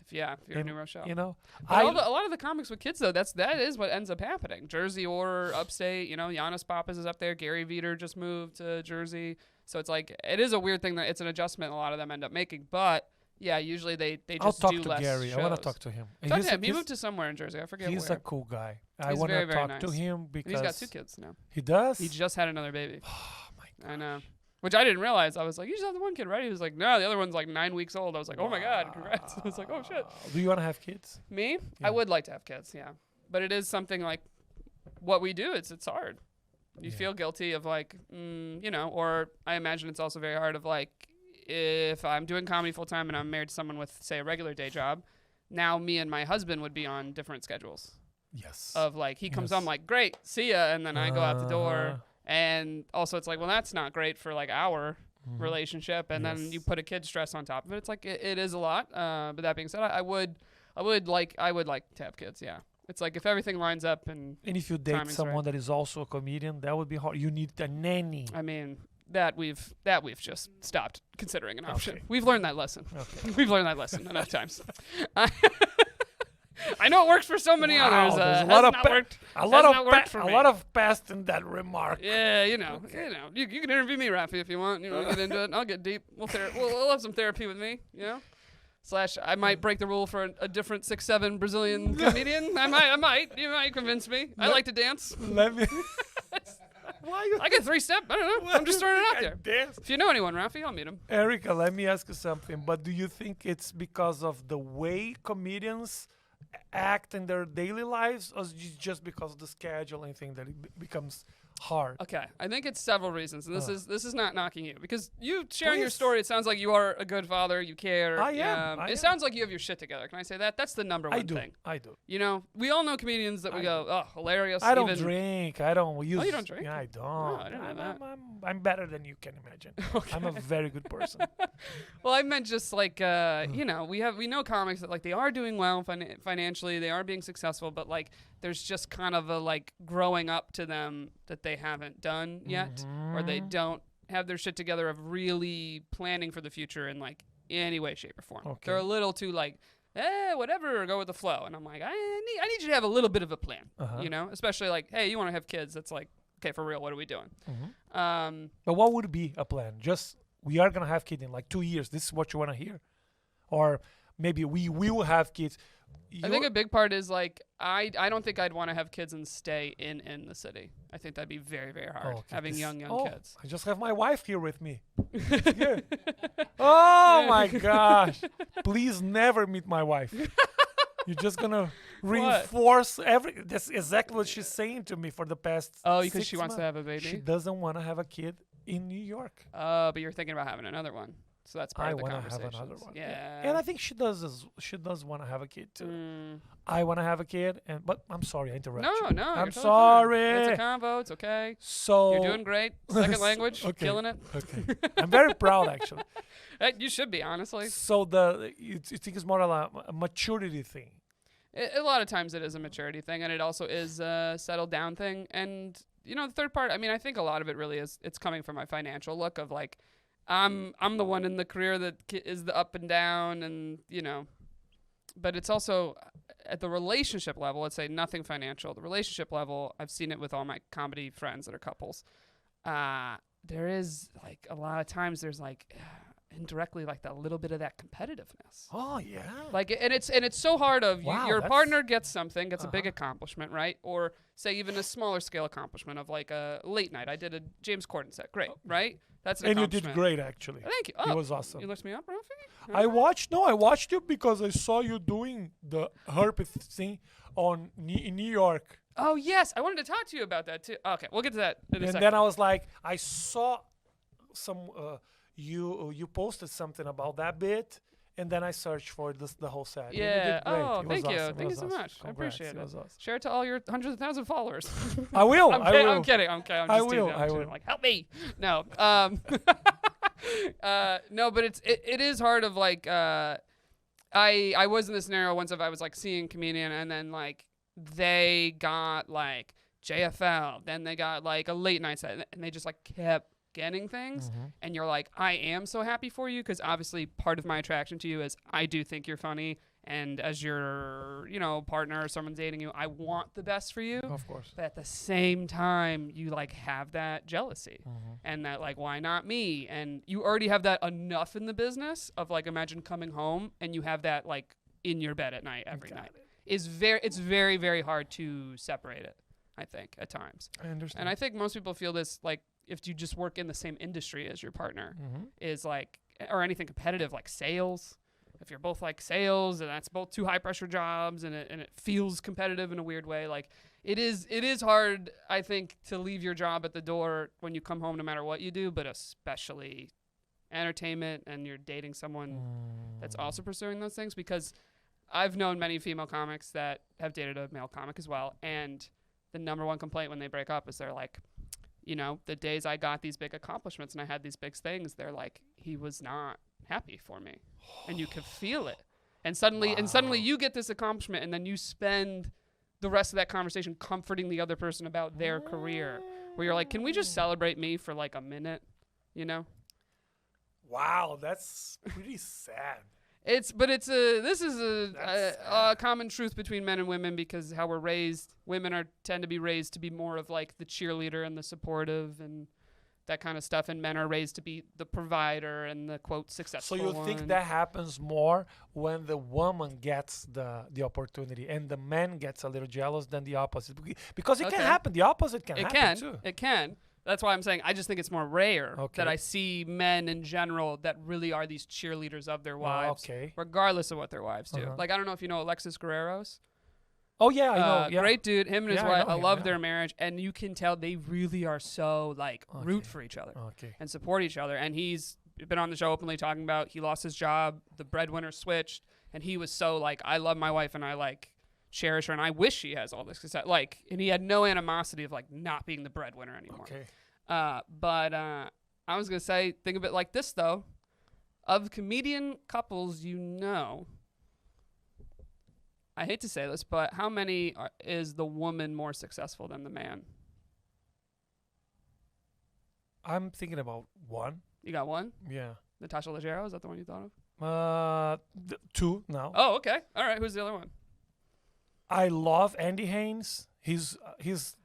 If you're in in- New Rochelle. You know, But a lot of the comics with kids, though, that is what ends up happening. Jersey or upstate, Giannis Papas is up there. Gary Veter just moved to Jersey. So it's like, it is a weird thing that it's an adjustment a lot of them end up making. But, yeah, usually they I'll just talk do to less Gary. I want to shows. talk to him. Talk to him. He moved to somewhere in Jersey. I forget He's where. a cool guy. I He's want very, to very talk to nice. him because He's got 2 kids now. He does. He just had another baby. Oh my god. I know. Which I didn't realize. I was like, you just have the one kid, right? He was like, no, the other one's like 9 weeks old. I was like, oh my God, congrats. I was like, oh shit. Do you want to have kids? Me? Yeah. I would like to have kids, yeah. But it is something like what we do. It's hard. You Yeah. feel guilty of like, or I imagine it's also very hard of like, if I'm doing comedy full time and I'm married to someone with, say, a regular day job, now me and my husband would be on different schedules. Yes. Of like, he comes Yes. on like, great, see ya, and then I go out the Uh-huh. door. And also, it's like, well, that's not great for like our Mhm. relationship. And then Yes. you put a kid stress on top of it. It's like it is a lot. But that being said, I would like to have kids. Yeah, it's like if everything lines up, and And if you date timing's someone right. that is also a comedian, that would be hard. You need a nanny. I mean that we've just stopped considering an option. Okay. We've learned that lesson. Okay. We've learned that lesson enough times. I know it works for so many Wow, others. there's a Has lot of not pa- worked. A lot Has not of worked for a me. lot of past in that remark. Yeah, you can interview me, Rafi, if you want. Get into it. I'll get deep. We'll have some therapy with me. / I might break the rule for a different 6'7" Brazilian comedian. I might. You might convince me. I like to dance. Let me. Why you? I get 3-step. I don't know. I'm just throwing it out there. Dance. If you know anyone, Rafi, I'll meet him. Erica, let me ask you something. But do you think it's because of the way comedians act in their daily lives, or is it just because of the scheduling thing that it becomes hard. Okay, I think it's several reasons, and this is not knocking you because you sharing your Please. story. It sounds like you are a good father. You care. I am. I am. It sounds like you have your shit together. Can I say that? That's the number one I do. thing. I do. You know, we all know comedians that we I go, oh, hilarious. I don't even- drink. I don't use. Oh, you don't drink? Yeah, I don't. Oh, I didn't know that. I'm better than you can imagine. Okay. I'm a very good person. Well, I meant just like you know, we know comics that like they are doing well financially, they are being successful, but like there's just kind of a like growing up to them that they haven't done yet, or they don't have their shit together of really planning for the future in like any way, shape, or form. Okay. They're a little too like, whatever, or go with the flow. And I'm like, I need you to have a little bit of a plan, you know, especially like, hey, you want to have kids? That's like, okay, for real, what are we doing? But what would be a plan? Just we are gonna have kids in like 2 years. This is what you want to hear, or maybe we will have kids. I think a big part is like I don't think I'd want to have kids and stay in the city. I think that'd be very, very hard okay, having this- young oh, kids. I just have my wife here with me. Here. Oh my gosh! Please never meet my wife. You're just gonna reinforce every. That's exactly what she's saying to me for the past. Oh, because 6 she wants to months. have a baby. She doesn't want to have a kid in New York. But you're thinking about having another one, so that's part I of the want to have conversation. another one. Yeah. And I think she does. She does want to have a kid too. Mm. I want to have a kid, but I'm sorry, I interrupt No, you. no. I'm you're totally fine. sorry. It's a combo. It's okay. So You're doing great. Second language, Okay. killing it. Okay, I'm very proud actually. You should be, honestly. So you think it's more a maturity thing. A lot of times it is a maturity thing, and it also is a settled down thing. And you know, the third part, I mean, I think a lot of it really is it's coming from my financial look of like I'm the one in the career that is the up and down, and you know, but it's also at the relationship level. Let's say nothing financial. The relationship level, I've seen it with all my comedy friends that are couples. There is like a lot of times there's like indirectly like that little bit of that competitiveness. Oh yeah. Like and it's so hard of Wow, your that's- partner gets something, gets a big Uh-huh. accomplishment, right? Or say even a smaller scale accomplishment of like a late night. I did a James Corden set. Great, right? That's an And you accomplishment. did great actually. Thank you. It Oh, was awesome. you looked me up, Rafi? I watched you because I saw you doing the herpes thing in New York. Oh yes, I wanted to talk to you about that too. Okay, we'll get to that in a And second. then I was like, I saw some you posted something about that bit, and then I searched for the whole set. And you Yeah. did great. Oh, It was thank you. awesome. It Thank you was so awesome. much. I Congrats. appreciate It it. was awesome. Share it to all your hundreds of thousands of followers. I will. I'm I kidding. will. I'm kidding. I'm kidding. I'm I just teasing. will, I'm I just will. like, help me. No. No, but it is hard of like I was in this scenario once of I was like seeing comedian and then like they got like JFL, then they got like a late night set, and they just like kept getting things, and you're like, I am so happy for you because obviously part of my attraction to you is I do think you're funny, and as your partner or someone dating you, I want the best for you. Of course. But at the same time, you like have that jealousy and that like, why not me? And you already have that enough in the business of like, imagine coming home and you have that like in your bed at night every night. It's very, very hard to separate it, I think, at times. I understand. And I think most people feel this like if you just work in the same industry as your partner is like, or anything competitive like sales. If you're both like sales and that's both two high pressure jobs and it feels competitive in a weird way, like it is hard, I think, to leave your job at the door when you come home no matter what you do, but especially entertainment and you're dating someone that's also pursuing those things, because I've known many female comics that have dated a male comic as well, and the number one complaint when they break up is they're like, the days I got these big accomplishments and I had these big things, they're like, he was not happy for me. And you could feel it. And suddenly you get this accomplishment, and then you spend the rest of that conversation comforting the other person about their career, where you're like, can we just celebrate me for like a minute? Wow, that's pretty sad. This is a common truth between men and women, because how we're raised, women tend to be raised to be more of like the cheerleader and the supportive and that kind of stuff, and men are raised to be the provider and the quote successful So you one. think that happens more when the woman gets the opportunity and the man gets a little jealous than the opposite? Because it can happen. The opposite can happen too. It can. That's why I'm saying I just think it's more rare Okay. that I see men in general that really are these cheerleaders of their wives, Okay. regardless of what their wives do. Uh-huh. Like, I don't know if you know Alexis Guerreros. Oh yeah, I know. Yeah. Great dude. Him and his Yeah, I wife. know I him, love yeah. their marriage, and you can tell they really are so like root Okay. for each other Okay. and support each other. And he's been on the show openly talking about he lost his job, the breadwinner switched, and he was so like, I love my wife and I like cherish her, and I wish she has all this success. Like, and he had no animosity of like not being the breadwinner anymore. Okay. But I was gonna say, think of it like this though: of comedian couples, I hate to say this, but how many is the woman more successful than the man? I'm thinking about one. You got one? Yeah. Natasha Leggero, is that the one you thought of? Two now. Oh, okay. All right. Who's the other one? I love Andy Haynes. He's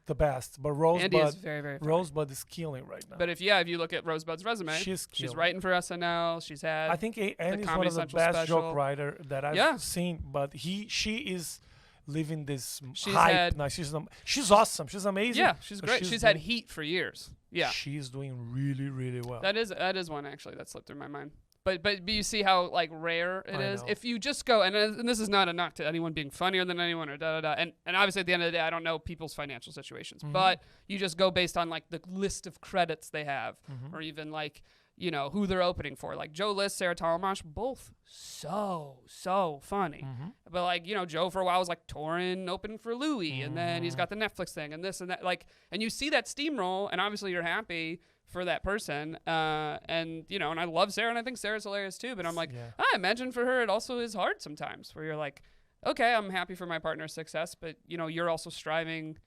the best. But Andy is Rosebud, very, very funny. Rosebud is killing right now. But if you look at Rosebud's resume, she's she's writing for SNL. She's had. I think Andy's one Comedy of the Central best special. joke writer that I've seen. But she is living this hype now. She's awesome. She's amazing. Yeah, she's great. She's had heat for years. Yeah, she's doing really, really well. That is one actually that slipped through my mind. But you see how like rare it is. know. If you just go and this is not a knock to anyone being funnier than anyone or da da da. And obviously at the end of the day, I don't know people's financial situations, but you just go based on like the list of credits they have, or even like who they're opening for. Like Joe List, Sarah Talamash, both so funny. But like Joe for a while was like touring, opening for Louis, and then he's got the Netflix thing and this and that. Like, and you see that steamroll, and obviously you're happy for that person, and I love Sarah, and I think Sarah's hilarious too. But I'm like, I imagine for her it also is hard sometimes, where you're like, okay, I'm happy for my partner's success, but you're also striving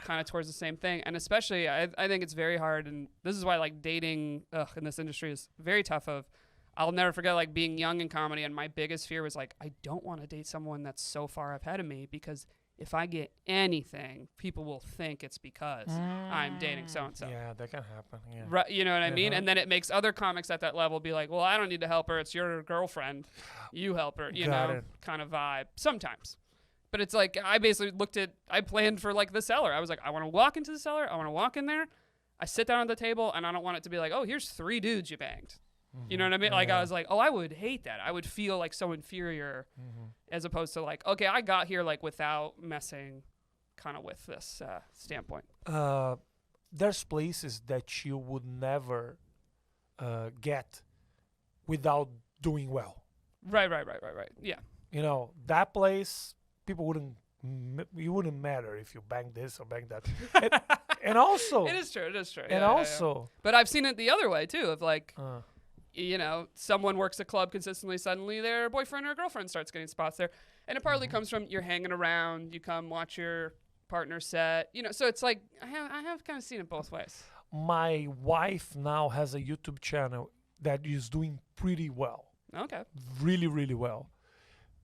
kind of towards the same thing. And especially, I think it's very hard, and this is why like dating in this industry is very tough. I'll never forget like being young in comedy, and my biggest fear was like, I don't want to date someone that's so far ahead of me, because if I get anything, people will think it's because I'm dating so-and-so. Yeah, that can happen. Yeah. Right, you know what I mean? And then it makes other comics at that level be like, well, I don't need to help her. It's your girlfriend. You help her, kind of vibe sometimes. But it's like, I basically I planned for like the cellar. I was like, I want to walk into the cellar. I want to walk in there. I sit down at the table, and I don't want it to be like, oh, here's 3 dudes you banged. You know what I mean? Like, I was like, oh, I would hate that. I would feel like so inferior, as opposed to like, okay, I got here like without messing kind of with this standpoint. There's places that you would never get without doing well. Right. Yeah. That place, people you wouldn't matter if you bang this or bang that. and also, it is true. And also, but I've seen it the other way too, of like, someone works a club consistently, suddenly their boyfriend or girlfriend starts getting spots there. And it partly comes from you're hanging around, you come watch your partner set, so it's like, I have kind of seen it both ways. My wife now has a YouTube channel that is doing pretty well. Okay. Really, really well.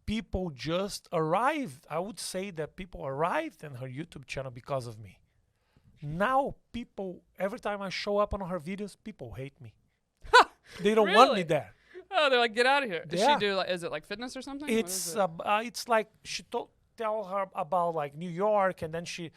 People just arrived. I would say that people arrived in her YouTube channel because of me. Now every time I show up on her videos, people hate me. They don't want me there. Oh, they're like, get out of here. Does Yeah. she do like, is it like fitness or something? It's like she tell her about like New York, and then she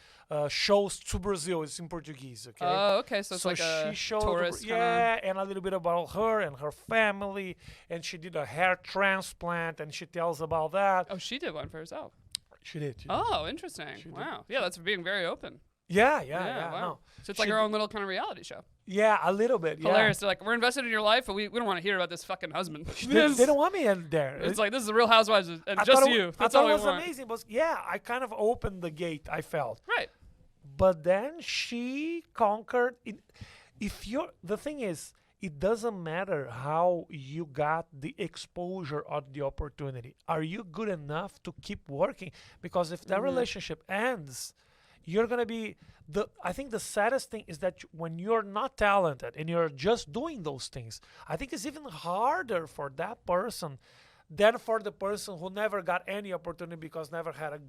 shows to Brazil. It's in Portuguese, okay? Oh, okay. So it's like she a showed tourist and a little bit about her and her family, and she did a hair transplant, and she tells about that. Oh, she did one for herself. She did. Oh, interesting. Wow. Yeah, that's being very open. Yeah. Wow. No. So it's like her own little kind of reality show. Yeah, a little bit. Hilarious. They're like, we're invested in your life, but we don't want to hear about this fucking husband. They don't want me in there. It's like, this is the Real Housewives and I just thought you. I That's thought all it we was want. amazing. But I kind of opened the gate, I felt. Right. But then she conquered it. The thing is, it doesn't matter how you got the exposure or the opportunity. Are you good enough to keep working? Because if that relationship ends, you're gonna be I think the saddest thing is that when you're not talented and you're just doing those things, I think it's even harder for that person than for the person who never got any opportunity because never had a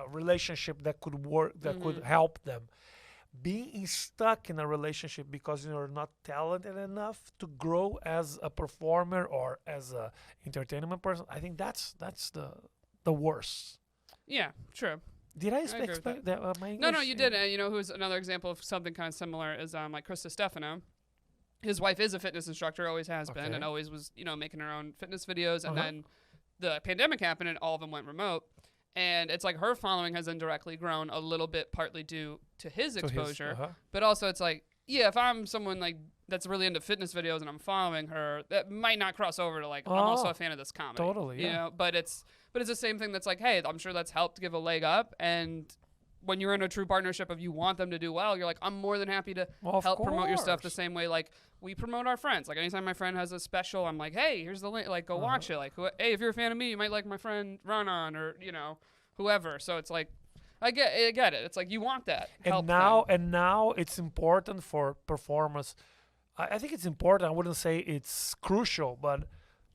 relationship that could work, that could help them. Being stuck in a relationship because you're not talented enough to grow as a performer or as a entertainment person, I think that's the worst. Yeah, true. Did I agree with expect that my English? No, you did. Who's another example of something kind of similar is like Krista Stefano. His wife is a fitness instructor, always has been, and always was, making her own fitness videos. And then the pandemic happened, and all of them went remote. And it's like her following has indirectly grown a little bit, partly due to his exposure. Uh-huh. But also it's like, yeah, if I'm someone like that's really into fitness videos and I'm following her, that might not cross over to like, I'm also a fan of this comedy. Totally, You yeah. know, but it's the same thing that's like, hey, I'm sure that's helped give a leg up. And when you're in a true partnership of you want them to do well, you're like, I'm more than happy to Of help promote your stuff the course. same way like we promote our friends. Like anytime my friend has a special, I'm like, hey, here's the link, like go watch it. Like, hey, if you're a fan of me, you might like my friend Ronan or, you know, whoever. So it's like, I get it. It's like you want that help And now it's important for performers. I think it's important. I wouldn't say it's crucial, but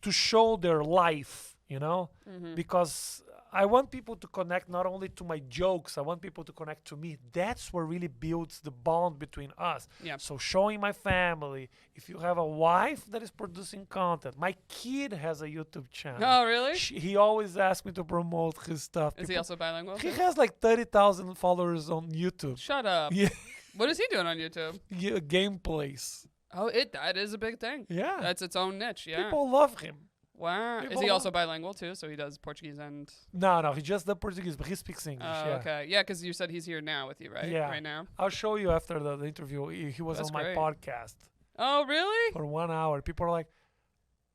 to show their life, you know, because I want people to connect not only to my jokes, I want people to connect to me. That's what really builds the bond between us. Yeah. So showing my family, if you have a wife that is producing content, my kid has a YouTube channel. Oh, really? He always asks me to promote his stuff. Is he also bilingual? He too? has like 30,000 followers on YouTube. Shut up. Yeah, What is he doing on YouTube? yeah, gameplays. Oh, that is a big thing. Yeah, That's its own niche. Yeah. people love him. Wow. Is people he love- also bilingual too? So he does Portuguese and. No, he just does Portuguese, but he speaks English. Oh, yeah. okay. Yeah, because you said he's here now with you, right? Yeah. Right now. I'll show you after the interview. He was That's on my great. podcast Oh, really? for 1 hour. People are like,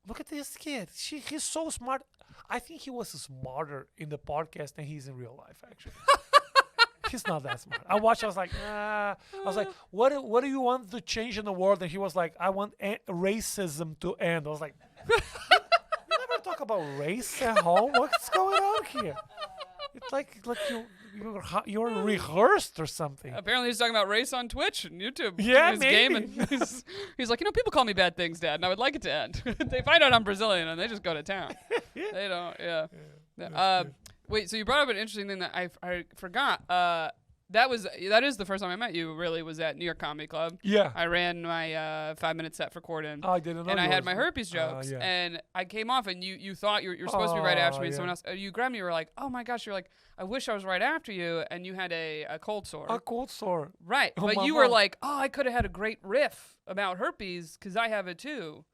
look at this kid. He's so smart. I think he was smarter in the podcast than he's in real life, actually. He's not that smart. I watched. I was like, I was like, what do you want to change in the world? And he was like, I want racism to end. I was like, you never talk about race at home. What's going on here? It's like you're rehearsed or something. Apparently he's talking about race on Twitch and YouTube. Yeah, His maybe. game and he's like, people call me bad things, Dad, and I would like it to end. They find out I'm Brazilian and they just go to town. They don't. Yeah. Wait. So you brought up an interesting thing that I forgot. That is the first time I met you. Really, was at New York Comedy Club. Yeah. I ran my 5-minute set for Corden. I didn't know. And I you had was- my herpes jokes, yeah. and I came off, and you thought you're supposed to be right after me, and yeah. someone else, you grabbed me, you were like, oh my gosh, you're like, I wish I was right after you, and you had a cold sore. A cold sore. Right, Oh, but my you were mom. like, oh, I could have had a great riff about herpes, because I have it too.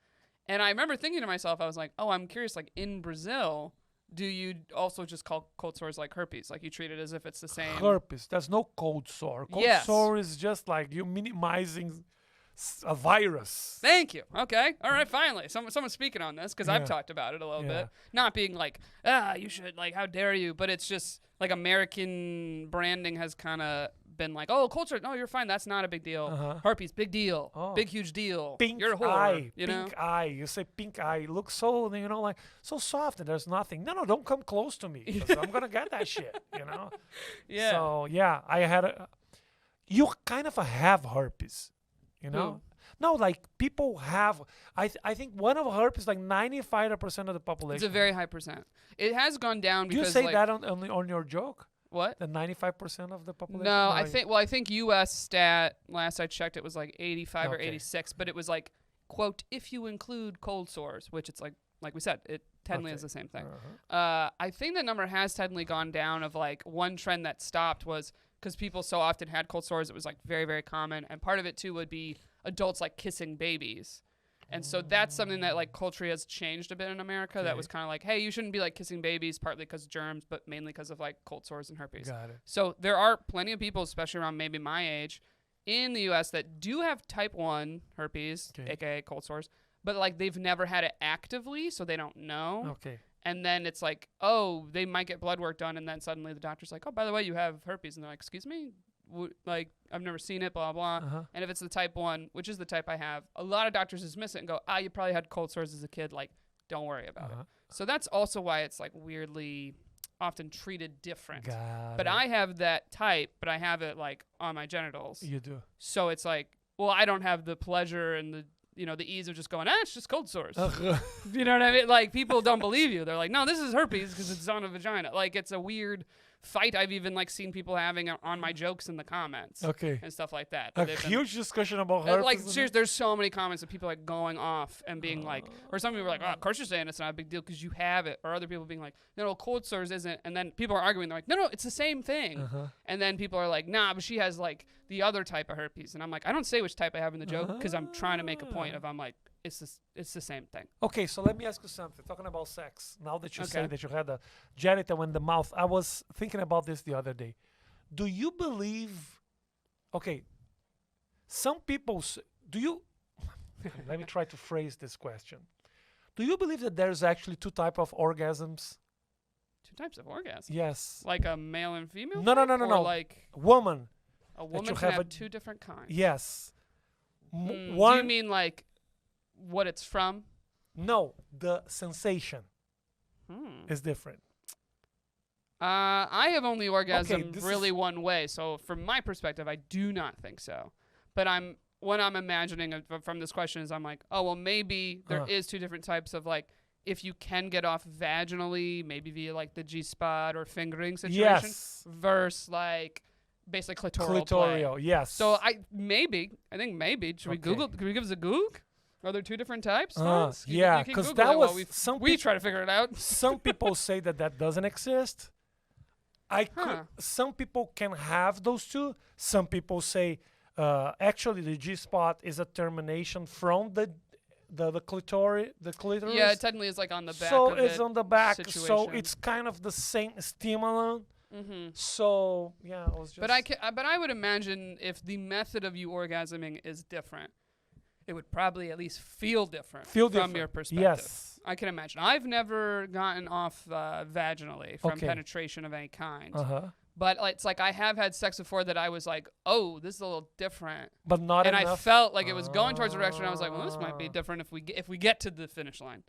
And I remember thinking to myself, I was like, oh, I'm curious, like, in Brazil, do you also just call cold sores like herpes? Like, you treat it as if it's the same? Herpes. There's no cold sore. Cold Yes. sore is just like you minimizing a virus. Thank you. Okay. All right. Finally, someone's speaking on this because I've Yeah. talked about it a little Yeah. bit. Not being like, you should, like, how dare you? But it's just like American branding has kind of been like, oh, culture. No, you're fine. That's not a big deal. Uh-huh. Herpes, big deal. Oh. Big, huge deal. Pink You're a whore. eye. You know? Pink eye. You say pink eye. Looks so, like so soft and there's nothing. No, don't come close to me. 'Cause I'm going to get that shit, Yeah. So, yeah, I had you kind of have herpes, Who? No, like people have. I think one of herpes, like 95% of the population. It's a very high percent. It has gone down Do you because say like, that on your joke? what? The 95% of the population? No, I you- think U.S. stat last I checked it was like 85 or Okay. 86, but it was like quote if you include cold sores, which it's like we said, it technically is Okay. the same thing. Uh-huh. I think the number has technically gone down. Of like one trend that stopped was because people so often had cold sores, it was like very very common, and part of it too would be adults like kissing babies. And so that's something that like culturally has changed a bit in America. That Okay. was kind of like, hey, you shouldn't be like kissing babies, partly because of germs, but mainly because of like cold sores and herpes. Got it. So there are plenty of people, especially around maybe my age, in the U.S. that do have type 1 herpes, Okay. aka cold sores, but like they've never had it actively, so they don't know. Okay. And then it's like, oh, they might get blood work done, and then suddenly the doctor's like, oh, by the way, you have herpes. And they're like, excuse me? Like, I've never seen it, blah, blah. Uh-huh. And if it's the type 1, which is the type I have, a lot of doctors dismiss it and go, you probably had cold sores as a kid. Like, don't worry about Uh-huh. it. So that's also why it's like weirdly often treated different. Got But it. I have that type, but I have it like on my genitals. You do. So it's like, well, I don't have the pleasure and the ease of just going, it's just cold sores. Uh-huh. You know what I mean? Like, people don't believe you. They're like, no, this is herpes because it's on a vagina. Like, it's a weird fight I've even like seen people having on my jokes in the comments Okay. and stuff like that. A They've been- huge discussion about herpes. like, and- seriously, there's so many comments of people like going off and being like, or some people are like, of course you're saying it's not a big deal because you have it. Or other people being like, no, cold sores isn't. And then people are arguing. They're like, no, it's the same thing. Uh-huh. And then people are like, nah, but she has like the other type of herpes. And I'm like, I don't say which type I have in the joke because I'm trying to make a point of I'm like, it's the same thing. Okay, so let me ask you something. Talking about sex, now that you say Okay. that you had a genital in the mouth, I was thinking about this the other day. Do you believe? Okay, some people. Do you? Let me try to phrase this question. Do you believe that there's actually two type of orgasms? Two types of orgasm. Yes. Like a male and female. No, no, type, no, no, or no. Like Woman. a woman you can have have a- two different kinds. Yes. Do One. you mean like what it's from? No, the sensation Hmm. is different. I have only orgasmed this really is- one way, so from my perspective, I do not think so. But what I'm imagining from this question is I'm like, oh well, maybe there is two different types of like if you can get off vaginally, maybe via like the G spot or fingering situation, Yes. versus like basically clitoral play. Clitoral. Yes. So I think maybe should we Okay. Google? Can we give us a Goog? Are there two different types? Uh, Hans? You yeah, can 'cause Google that it while was some we peop- try to figure it out. some people say that doesn't exist. Huh. Some people can have those two. Some people say actually the G spot is a termination from the clitoris. The clitoris. Yeah, it technically is like on the back. so of it's it on the back. So situation. it's kind of the same stimulant. Mm-hmm. So yeah, I was just. But I would imagine if the method of you orgasming is different, it would probably at least feel different Feel from different. your perspective. Yes. I can imagine. I've never gotten off vaginally from Okay. penetration of any kind. Uh-huh. But it's like I have had sex before that I was like, oh, this is a little different. But not And enough. I felt like it was going towards the direction. I was like, well, this might be Ah. different if we get to the finish line.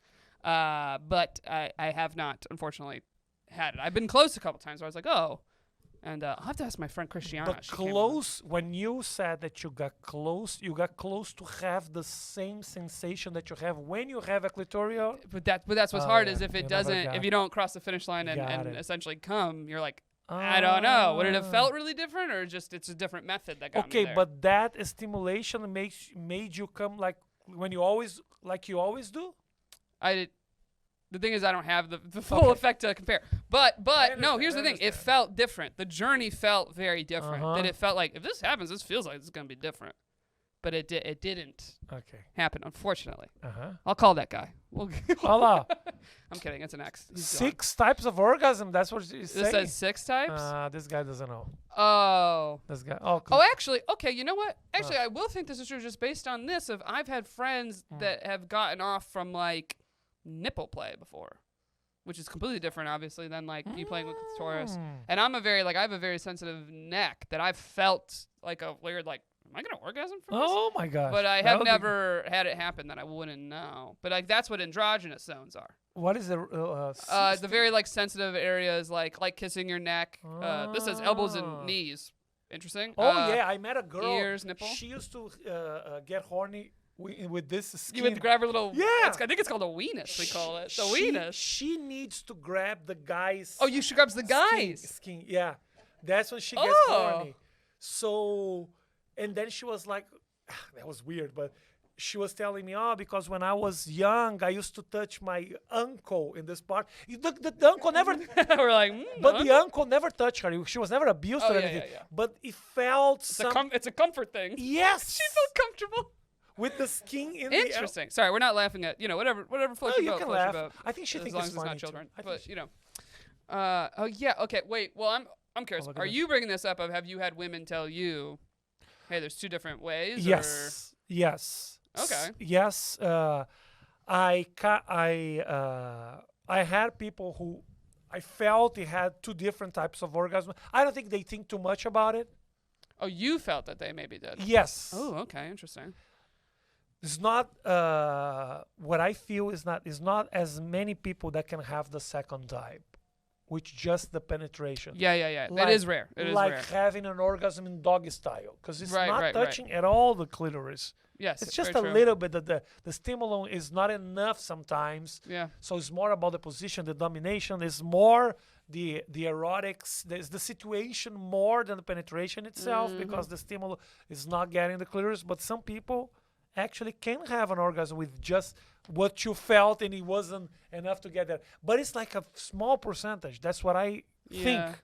But I have not, unfortunately, had it. I've been close a couple times where I was like, oh. And I'll have to ask my friend Christiana. But She came on. close, when you said that you got close to have the same sensation that you have when you have a clitoral. But that's what's Oh, hard yeah. is if You it never doesn't, got if you don't cross the finish line Got and it. essentially come, you're like, I don't know. Would it have Ah. felt really different or just it's a different method that got me Okay, there? but that stimulation made you come like when you always do. The thing is, I don't have the full Okay. effect to compare. But no, understand, here's I the thing. It understand. felt different. The journey felt very different. Uh-huh. That it felt like if this happens, this feels like it's gonna be different. But it didn't Okay. happen, unfortunately. Uh-huh. I'll call that guy. We'll Hola. I'm kidding. It's an X. He's gone. 6 types of orgasm. That's what you This say. says 6 types. This guy doesn't know. Oh. This guy. Oh, Oh, actually, okay. You know what? Actually, I will think this is true just based on this. Of I've had friends that have gotten off from like nipple play before, which is completely different, obviously, than like you playing with the clitoris. And I have a very sensitive neck that I've felt like a weird like, am I gonna orgasm from this? Oh my gosh. But I That have would be- never had it happen that I wouldn't know. But like that's what androgynous zones are. What is the? The very like sensitive areas, like kissing your neck. This says elbows Ah. and knees. Interesting. Oh yeah, I met a girl. ears, nipple. She used to get horny with this skin. You would grab her little. Yeah. I think it's called a weenus. We call it the she, weenus. She needs to grab the guy's. Oh, you should grab the guys. Skin. Yeah, that's when she gets Oh. horny. So, and then she was like, that was weird, but she was telling me, oh, because when I was young, I used to touch my uncle in this part. The uncle never, We're like, but the uncle never touched her. She was never abused Oh, or yeah, anything. yeah. But it felt it's a comfort thing. yes, She felt comfortable. with the skin in Interesting. Sorry, we're not laughing at whatever floats No, your you boat. can floats your laugh. boat. I think she as thinks long it's as it's funny not too. children. I think But she- you know. Oh yeah. Okay. Wait. Well, I'm curious. look at Are this. you bringing this up? Have you had women tell you, "Hey, there's two different ways"? Yes. Yes. Okay. Yes. I had people who I felt they had two different types of orgasm. I don't think they think too much about it. Oh, you felt that they maybe did. Yes. Oh, okay. Interesting. It's not what I feel is not as many people that can have the second type, which just the penetration. Yeah. Like- It is rare. It is like rare. having an orgasm in doggy style, because it's Right, not right. touching at all the clitoris. Yes. It's just a very true. little bit that the stimulant is not enough sometimes. Yeah. So it's more about the position, the domination. It's more the erotics. There's the situation more than the penetration itself Mm-hmm. because the stimulus is not getting the clitoris. But some people actually can have an orgasm with just what you felt and it wasn't enough to get there. But it's like a small percentage. That's what I think. Yeah.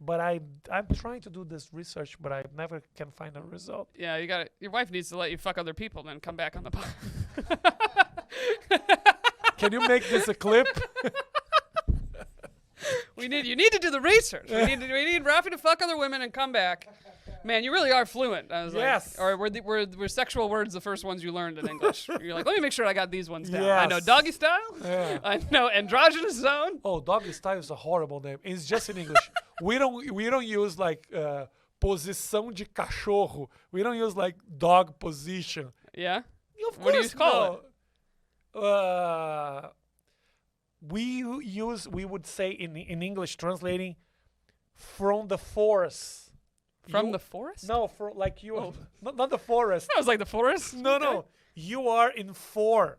But I'm trying to do this research, but I never can find a result. Yeah, you got it. Your wife needs to let you fuck other people, then come back on the pod. Can you make this a clip? You need to do the research. We need Rafi to fuck other women and come back. Man, you really are fluent. I was Yes. Like, or were sexual words the first ones you learned in English? You're like, let me make sure I got these ones down. I know Yes. doggy style. Yeah. I know androgynous zone. Oh, doggy style is a horrible name. It's just in English. we don't use like posição de cachorro. We don't use like dog position. Yeah. Of What do you course call it? We would say in English translating from the forest. From the forest? No, for like you. Oh. Not the forest. That was like the forest. No. You are in four.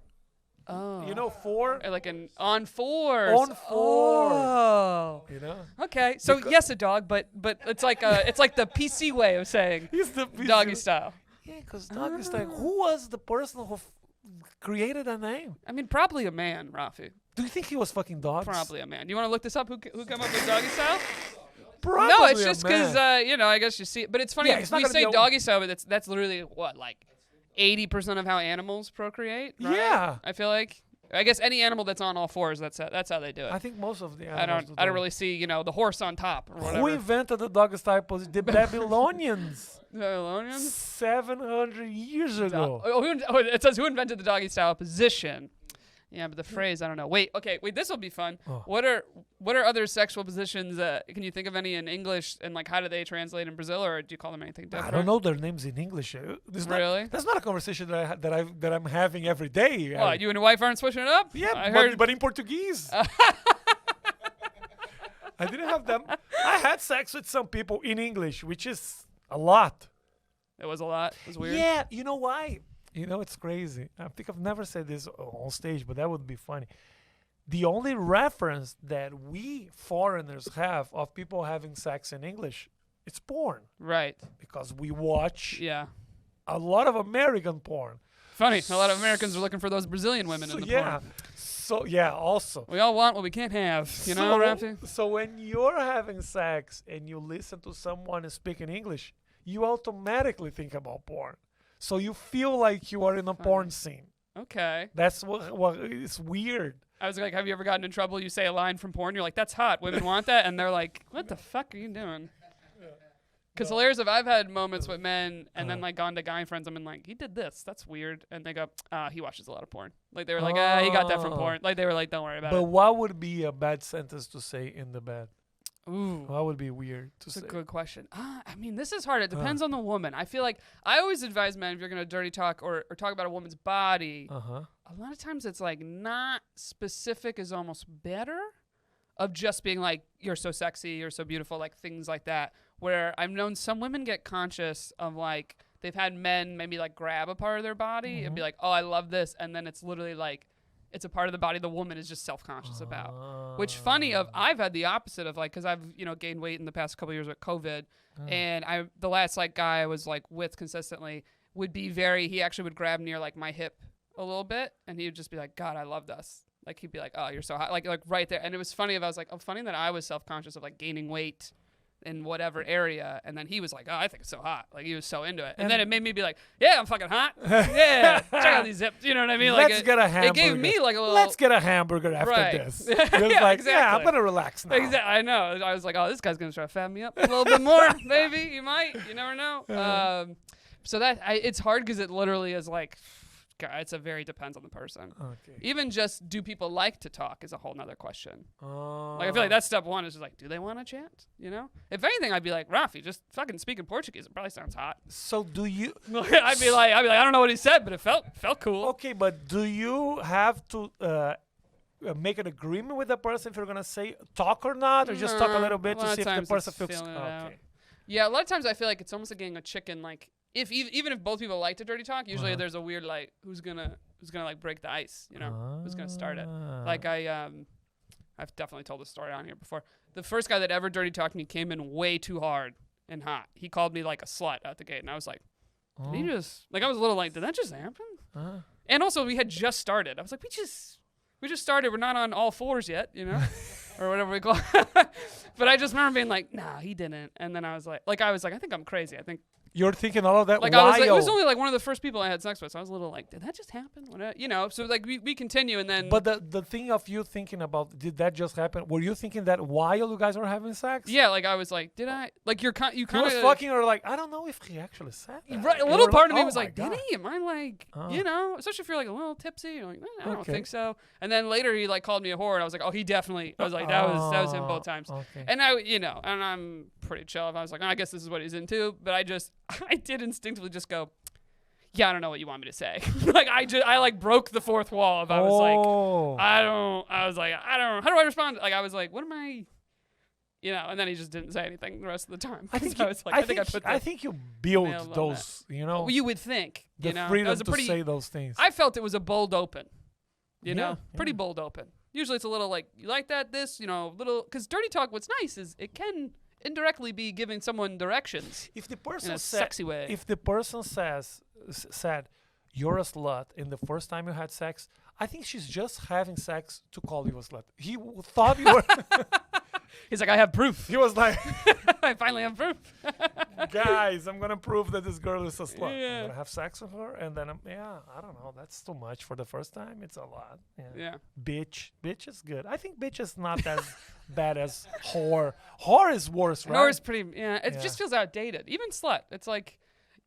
Oh. You know four? Like an on fours. On four. Oh. You know? Okay. So yes, a dog, but it's like the PC way of saying He's the doggy style. Yeah, because doggy style. Who was the person who created that name? I mean, probably a man, Rafi. Do you think he was fucking dogs? Probably a man. You want to look this up? Who came up with doggy style? Probably No, it's a just man. because I guess you see it. But it's funny. Yeah, it's not we gonna say be a- doggy style, but that's literally what, like 80% of how animals procreate. Right? Yeah. I feel like. I guess any animal that's on all fours, that's how they do it. I think most of the I animals don't do that. really see the horse on top or whatever. Who invented the doggy style position? The Babylonians. Babylonians? 700 years ago. It says who invented the doggy style position. Yeah, but the phrase I don't know. Wait, this will be fun. Oh. What are other sexual positions? Can you think of any in English, and like how do they translate in Brazil, or do you call them anything different? I don't know their names in English. Really? That's not a conversation that I'm having every day. What, you and your wife aren't switching it up? Yeah, I but, heard. but in Portuguese. I didn't have them. I had sex with some people in English, which is a lot. It was a lot. It was weird. Yeah, you know why? You know, it's crazy. I think I've never said this on stage, but that would be funny. The only reference that we foreigners have of people having sex in English, it's porn. Right. Because we watch Yeah. a lot of American porn. Funny. A lot of Americans are looking for those Brazilian women in the yeah. porn. So, yeah, also. We all want what we can't have. You know, Rafi? So when you're having sex and you listen to someone speaking English, you automatically think about porn. So you feel like you are in a porn scene. Okay. That's what it's weird. I was like, have you ever gotten in trouble? You say a line from porn, you're like, that's hot. Women want that. And they're like, what the fuck are you doing? Because hilarious if I've had moments with men and then like gone to guy friends, I'm in like, he did this. That's weird. And they go, he watches a lot of porn. Like they were like, he got that from porn. Like they were like, don't worry about But it. what would be a bad sentence to say in the bed? Ooh. What would be weird to That's a say? good question. I mean, this is hard. It depends on the woman. I feel like I always advise men if you're going to dirty talk or talk about a woman's body, Uh-huh. a lot of times it's like not specific is almost better of just being like, you're so sexy, you're so beautiful, like things like that. Where I've known some women get conscious of like, they've had men maybe like grab a part of their body and be like, oh, I love this. And then it's literally like, it's a part of the body the woman is just self-conscious about. Which funny I've had the opposite of like, cause I've, gained weight in the past couple of years with COVID. And the last like guy I was like with consistently would be he actually would grab near like my hip a little bit. And he would just be like, God, I love this. Like he'd be like, oh, you're so hot. Like right there. And it was funny if I was like, oh, funny that I was self-conscious of like gaining weight in whatever area, and then he was like, oh, I think it's so hot. Like he was so into it. And then it made me be like, yeah, I'm fucking hot. Yeah, check out these zips. You know what I mean? Like Let's get a hamburger. It gave me like a little. Let's get a hamburger after Right. this. Yeah, Just like, yeah, I'm exactly. gonna relax now. Exactly. I know. I was like, oh, this guy's gonna try to fat me up a little bit more. Maybe you might. You never know. So it's hard because it literally is like, God, it's a very depends on the person. Okay. Even just do people like to talk is a whole nother question. Oh. Like I feel like that's step one is just like, do they want to chant? You know? If anything, I'd be like, Rafi, just fucking speak in Portuguese. It probably sounds hot. So do you? I'd be like, I don't know what he said, but it felt cool. Okay, but do you have to make an agreement with the person if you're gonna say talk or not, or just talk a little bit to see if the person feels? Okay. Yeah, a lot of times I feel like it's almost like getting a chicken. Like even if both people like to dirty talk, usually there's a weird like who's gonna like break the ice. You know, who's gonna start it? Like I've definitely told this story on here before. The first guy that ever dirty talked me came in way too hard and hot. He called me like a slut out the gate, and I was like, did he just like I was a little like, did that just happen? And also we had just started. I was like, we just started. We're not on all fours yet, you know. or whatever we call it. But I just remember being like, nah, he didn't. And then I was like, I think I'm crazy. I think You're thinking all of that like while I was like, it was only like one of the first people I had sex with. So I was a little like, did that just happen? So like we continue and then. But the thing of you thinking about, did that just happen? Were you thinking that while you guys were having sex? Yeah, like I was like, did I? Like you kind He of was fucking her like, I don't know if he actually said that. Right, a And little we're part of me "Oh was my like, did God." he? Am I like, especially if you're like a little tipsy, you're like, I don't Okay. think so. And then later he like called me a whore, and I was like, oh, he definitely. I was like, that was him both times. Okay. And and I'm pretty chill. I was like, I guess this is what he's into. But I did instinctively just go, yeah, I don't know what you want me to say. I broke the fourth wall. If I was like, I don't. How do I respond? Like I was like, what am I? And then he just didn't say anything the rest of the time. I think I think you nail build on those, Well, you would think, the that freedom was a to pretty. say those things. I felt it was a bold open. Yeah, Pretty yeah. bold open. Usually it's a little like, you like that, this, little, because dirty talk, what's nice is it can indirectly be giving someone directions If the in person a sexy way. if the person said you're a slut in the first time you had sex, I think she's just having sex to call you a slut. He thought you were. He's like, I have proof. He was like, I finally have proof. guys, I'm gonna prove that this girl is a slut. Yeah. I'm gonna have sex with her, and then I don't know. That's too much for the first time. It's a lot. Yeah. Bitch is good. I think bitch is not as bad as whore. Whore is worse, right? Or it's pretty, it Yeah. just feels outdated. Even slut. It's like,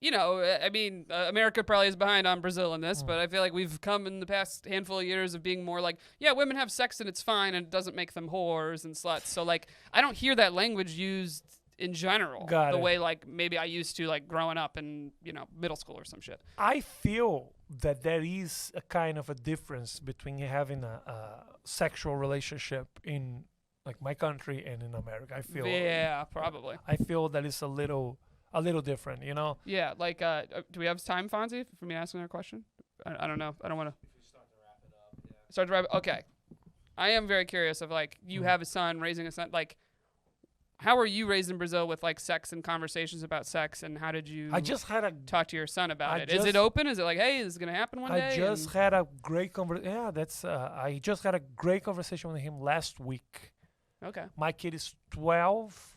America probably is behind on Brazil in this, but I feel like we've come in the past handful of years of being more like, yeah, women have sex and it's fine and it doesn't make them whores and sluts. So, like, I don't hear that language used in general Got the it. way, like, maybe I used to, like, growing up in, middle school or some shit. I feel that there is a kind of a difference between having a sexual relationship in like my country and in America. I feel Yeah, probably. I feel that it's a little different, Yeah, like, do we have time, Fonzie, for me to ask another question? I don't know. I don't want to. Start to wrap it. Okay. I am very curious of, like, you have a son, raising a son. Like, how were you raised in Brazil with, like, sex and conversations about sex, and how did you I just had a talk to your son about I it? Is it just- open? Is it like, hey, this is going to happen one day? I just had a great conversation. Yeah, that's I just had a great conversation with him last week. Okay. My kid is 12.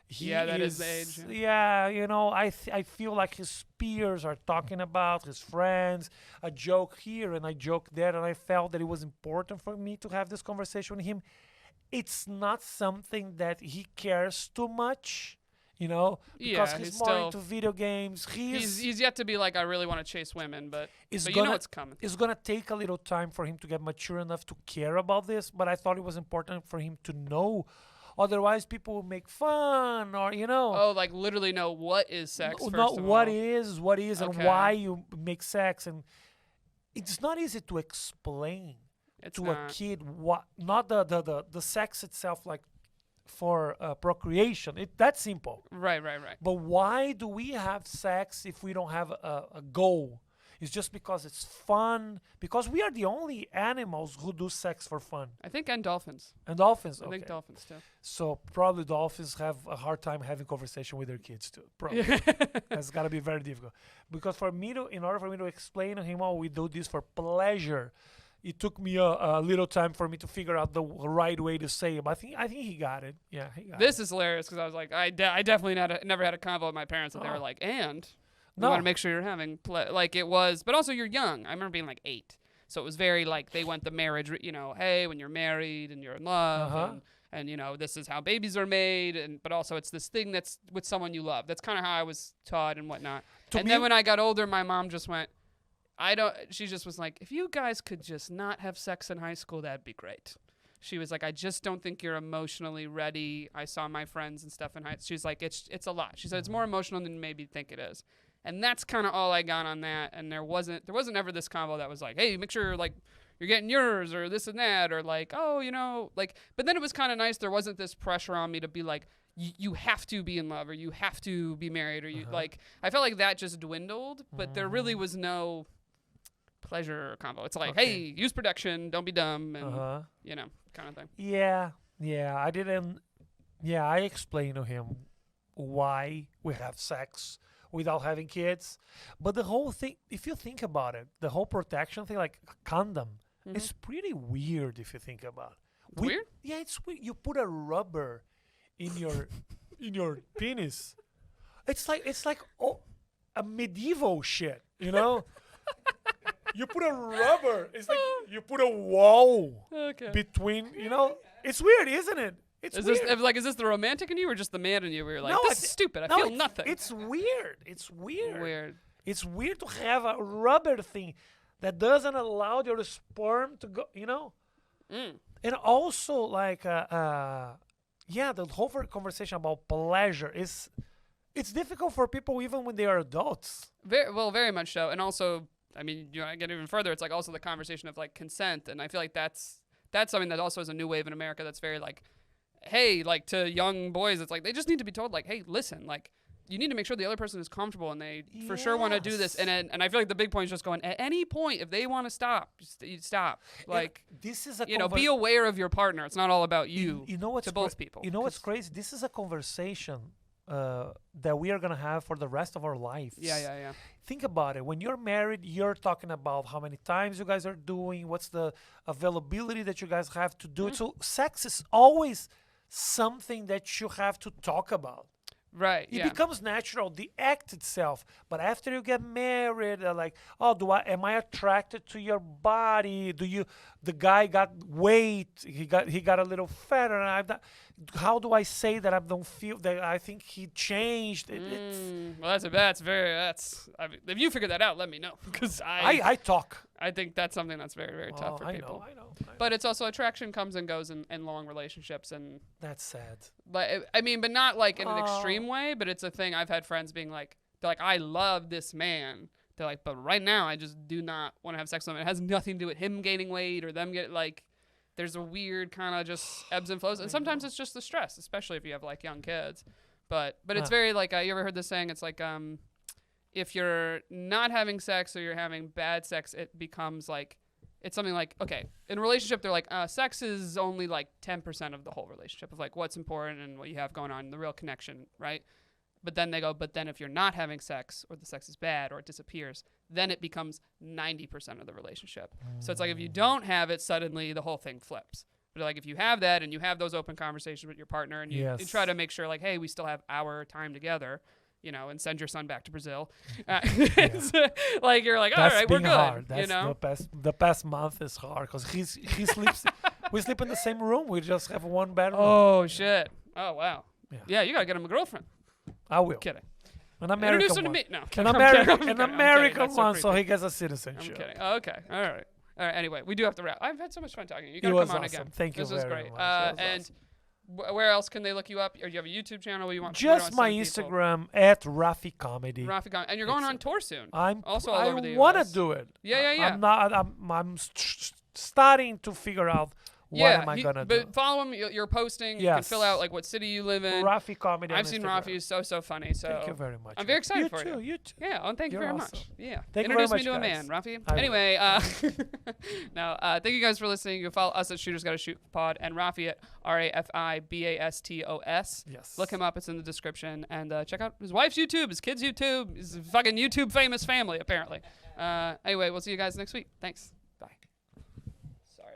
Yeah, that is the age, Yeah, I feel like his peers are talking about his friends, a joke here and a joke there, and I felt that it was important for me to have this conversation with him. It's not something that he cares too much, because Yeah, he's he's more still- into video games. He's yet to be like, I really want to chase women, but It's you gonna- know it's coming. It's gonna take a little time for him to get mature enough to care about this, but I thought it was important for him to know. Otherwise, people will make fun, or Oh, like literally know what is sex. Not first of what all. is, and Okay. why you make sex, and it's not easy to explain It's to not. a kid what, not the sex itself, like for procreation. That's simple. Right. But why do we have sex if we don't have a goal? It's just because it's fun. Because we are the only animals who do sex for fun. I think and dolphins. And dolphins. I think Okay. dolphins too. So probably dolphins have a hard time having conversation with their kids too. Probably. That's gotta be very difficult. Because in order for me to explain to him, oh, we do this for pleasure, it took me a little time for me to figure out the right way to say it. But I think he got it. Yeah, he got This is hilarious because I was like, I definitely never had a convo with my parents that they were Oh. like, and we No. want to make sure you're having like it was, but also you're young. I remember being like 8, so it was very like they went the marriage, hey, when you're married and you're in love, Uh-huh. and this is how babies are made, but also it's this thing that's with someone you love. That's kind of how I was taught and whatnot. To And me- then when I got older, my mom just went, she just was like, if you guys could just not have sex in high school, that'd be great. She was like, I just don't think you're emotionally ready. I saw my friends and stuff in high school. She's like, it's a lot. She said, it's more emotional than you maybe think it is. And that's kind of all I got on that. And there wasn't ever this convo that was like, hey, make sure like you're getting yours or this and that, or like, oh, but then it was kind of nice. There wasn't this pressure on me to be like, you have to be in love or you have to be married or you like, I felt like that just dwindled, but there really was no pleasure combo. It's like, Okay. hey, use protection, don't be dumb, and Uh-huh. kind of thing. Yeah. I didn't. Yeah, I explained to him why we have sex without having kids. But the whole thing, if you think about it, the whole protection thing, like a condom, Mhm. it's pretty weird if you think about it. weird? Yeah, it's weird. You put a rubber in your penis. It's like a medieval shit, you know? You put a rubber. It's like you put a wall Okay. between, you know? It's weird, isn't it? It's Is weird. this the romantic in you or just the man in you where you're like, No, this is stupid. I no, feel it's- nothing. It's weird. It's weird. Weird. It's weird to have a rubber thing that doesn't allow your sperm to go, you know? Mm. And also, like, yeah, the whole conversation about pleasure is, it's difficult for people even when they are adults. Very much so. And also, I mean, I get even further. It's like also the conversation of like consent, and I feel like that's something that also is a new wave in America. That's very like, hey, like to young boys, it's like they just need to be told like, hey, listen, like you need to make sure the other person is comfortable and they for sure want to do this. Yes. And I feel like the big point is just going at any point if they want to stop, you stop. Like And this is a be aware of your partner. It's not all about you. You know what's to both people. You know what's 'Cause- crazy? This is a conversation that we are gonna have for the rest of our lives. Yeah. Think about it. When you're married, you're talking about how many times you guys are doing, what's the availability that you guys have to do it. So sex is always something that you have to talk about. Right. It Yeah. becomes natural, the act itself. But after you get married, like, oh, am I attracted to your body? The guy got weight, he got a little fatter, and I'm not, how do I say that I don't feel that I think he changed? Well, I mean, if you figure that out, let me know because I talk. I think that's something that's very, very tough for I people. know. But it's also attraction comes and goes in long relationships, and That's sad. but I mean, but not like in an Oh. extreme way. But it's a thing I've had friends being like, they're like, I love this man. They're like, but right now I just do not want to have sex with him. It has nothing to do with him gaining weight or them get like. There's a weird kind of just ebbs and flows, and sometimes it's just the stress, especially if you have like young kids. But it's very like you ever heard this saying? It's like if you're not having sex or you're having bad sex, it becomes like. It's something like, okay, in a relationship, they're like, sex is only like 10% of the whole relationship of like what's important and what you have going on, the real connection, right? But then they go, but then if you're not having sex or the sex is bad or it disappears, then it becomes 90% of the relationship. So it's like if you don't have it, suddenly the whole thing flips. But like if you have that and you have those open conversations with your partner and you try to make sure like, hey, we still have our time together, you know, and send your son back to Brazil. Like you're like, all right, we're good. Hard. That's you know, the past month is hard because he sleeps. We sleep in the same room. We just have one bedroom. oh shit, oh wow, Yeah. yeah, you gotta get him a girlfriend. I will. Kidding. An American Introduce him to one. me. No, An I'm kidding, American, I'm an kidding, I'm American kidding. That's so one, so creepy. he gets a I'm citizenship. kidding. Oh, okay, all right. Anyway, we do have to wrap. I've had so much fun talking to you. You It gotta was come on awesome. again. Thank you This was very great. much. It was And awesome. where else can they look you up? Or do you have a YouTube channel where you want? Just my Instagram at Rafi Comedy. Rafi, and you're going on tour soon. I'm also all over the I want to US. do it. Yeah. I'm not. I'm starting to figure out what am I gonna do. But follow him. You're posting. You can Yes. fill out like what city you live in. Rafi Comedy. on I've seen Instagram. Rafi. He's so funny. So Thank you very much. I'm very excited you for too, you. You too. Yeah, thank you You're very awesome. much. Yeah. Thank you very Introduce me much, to a guys. man, Rafi. I will. Anyway, no, thank you guys for listening. You can follow us at Shooters Gotta Shoot Pod and Rafi at RAFIBASTOS. Yes. Look him up. It's in the description. And check out his wife's YouTube, his kids' YouTube, his fucking YouTube famous family, apparently. Anyway, we'll see you guys next week. Thanks.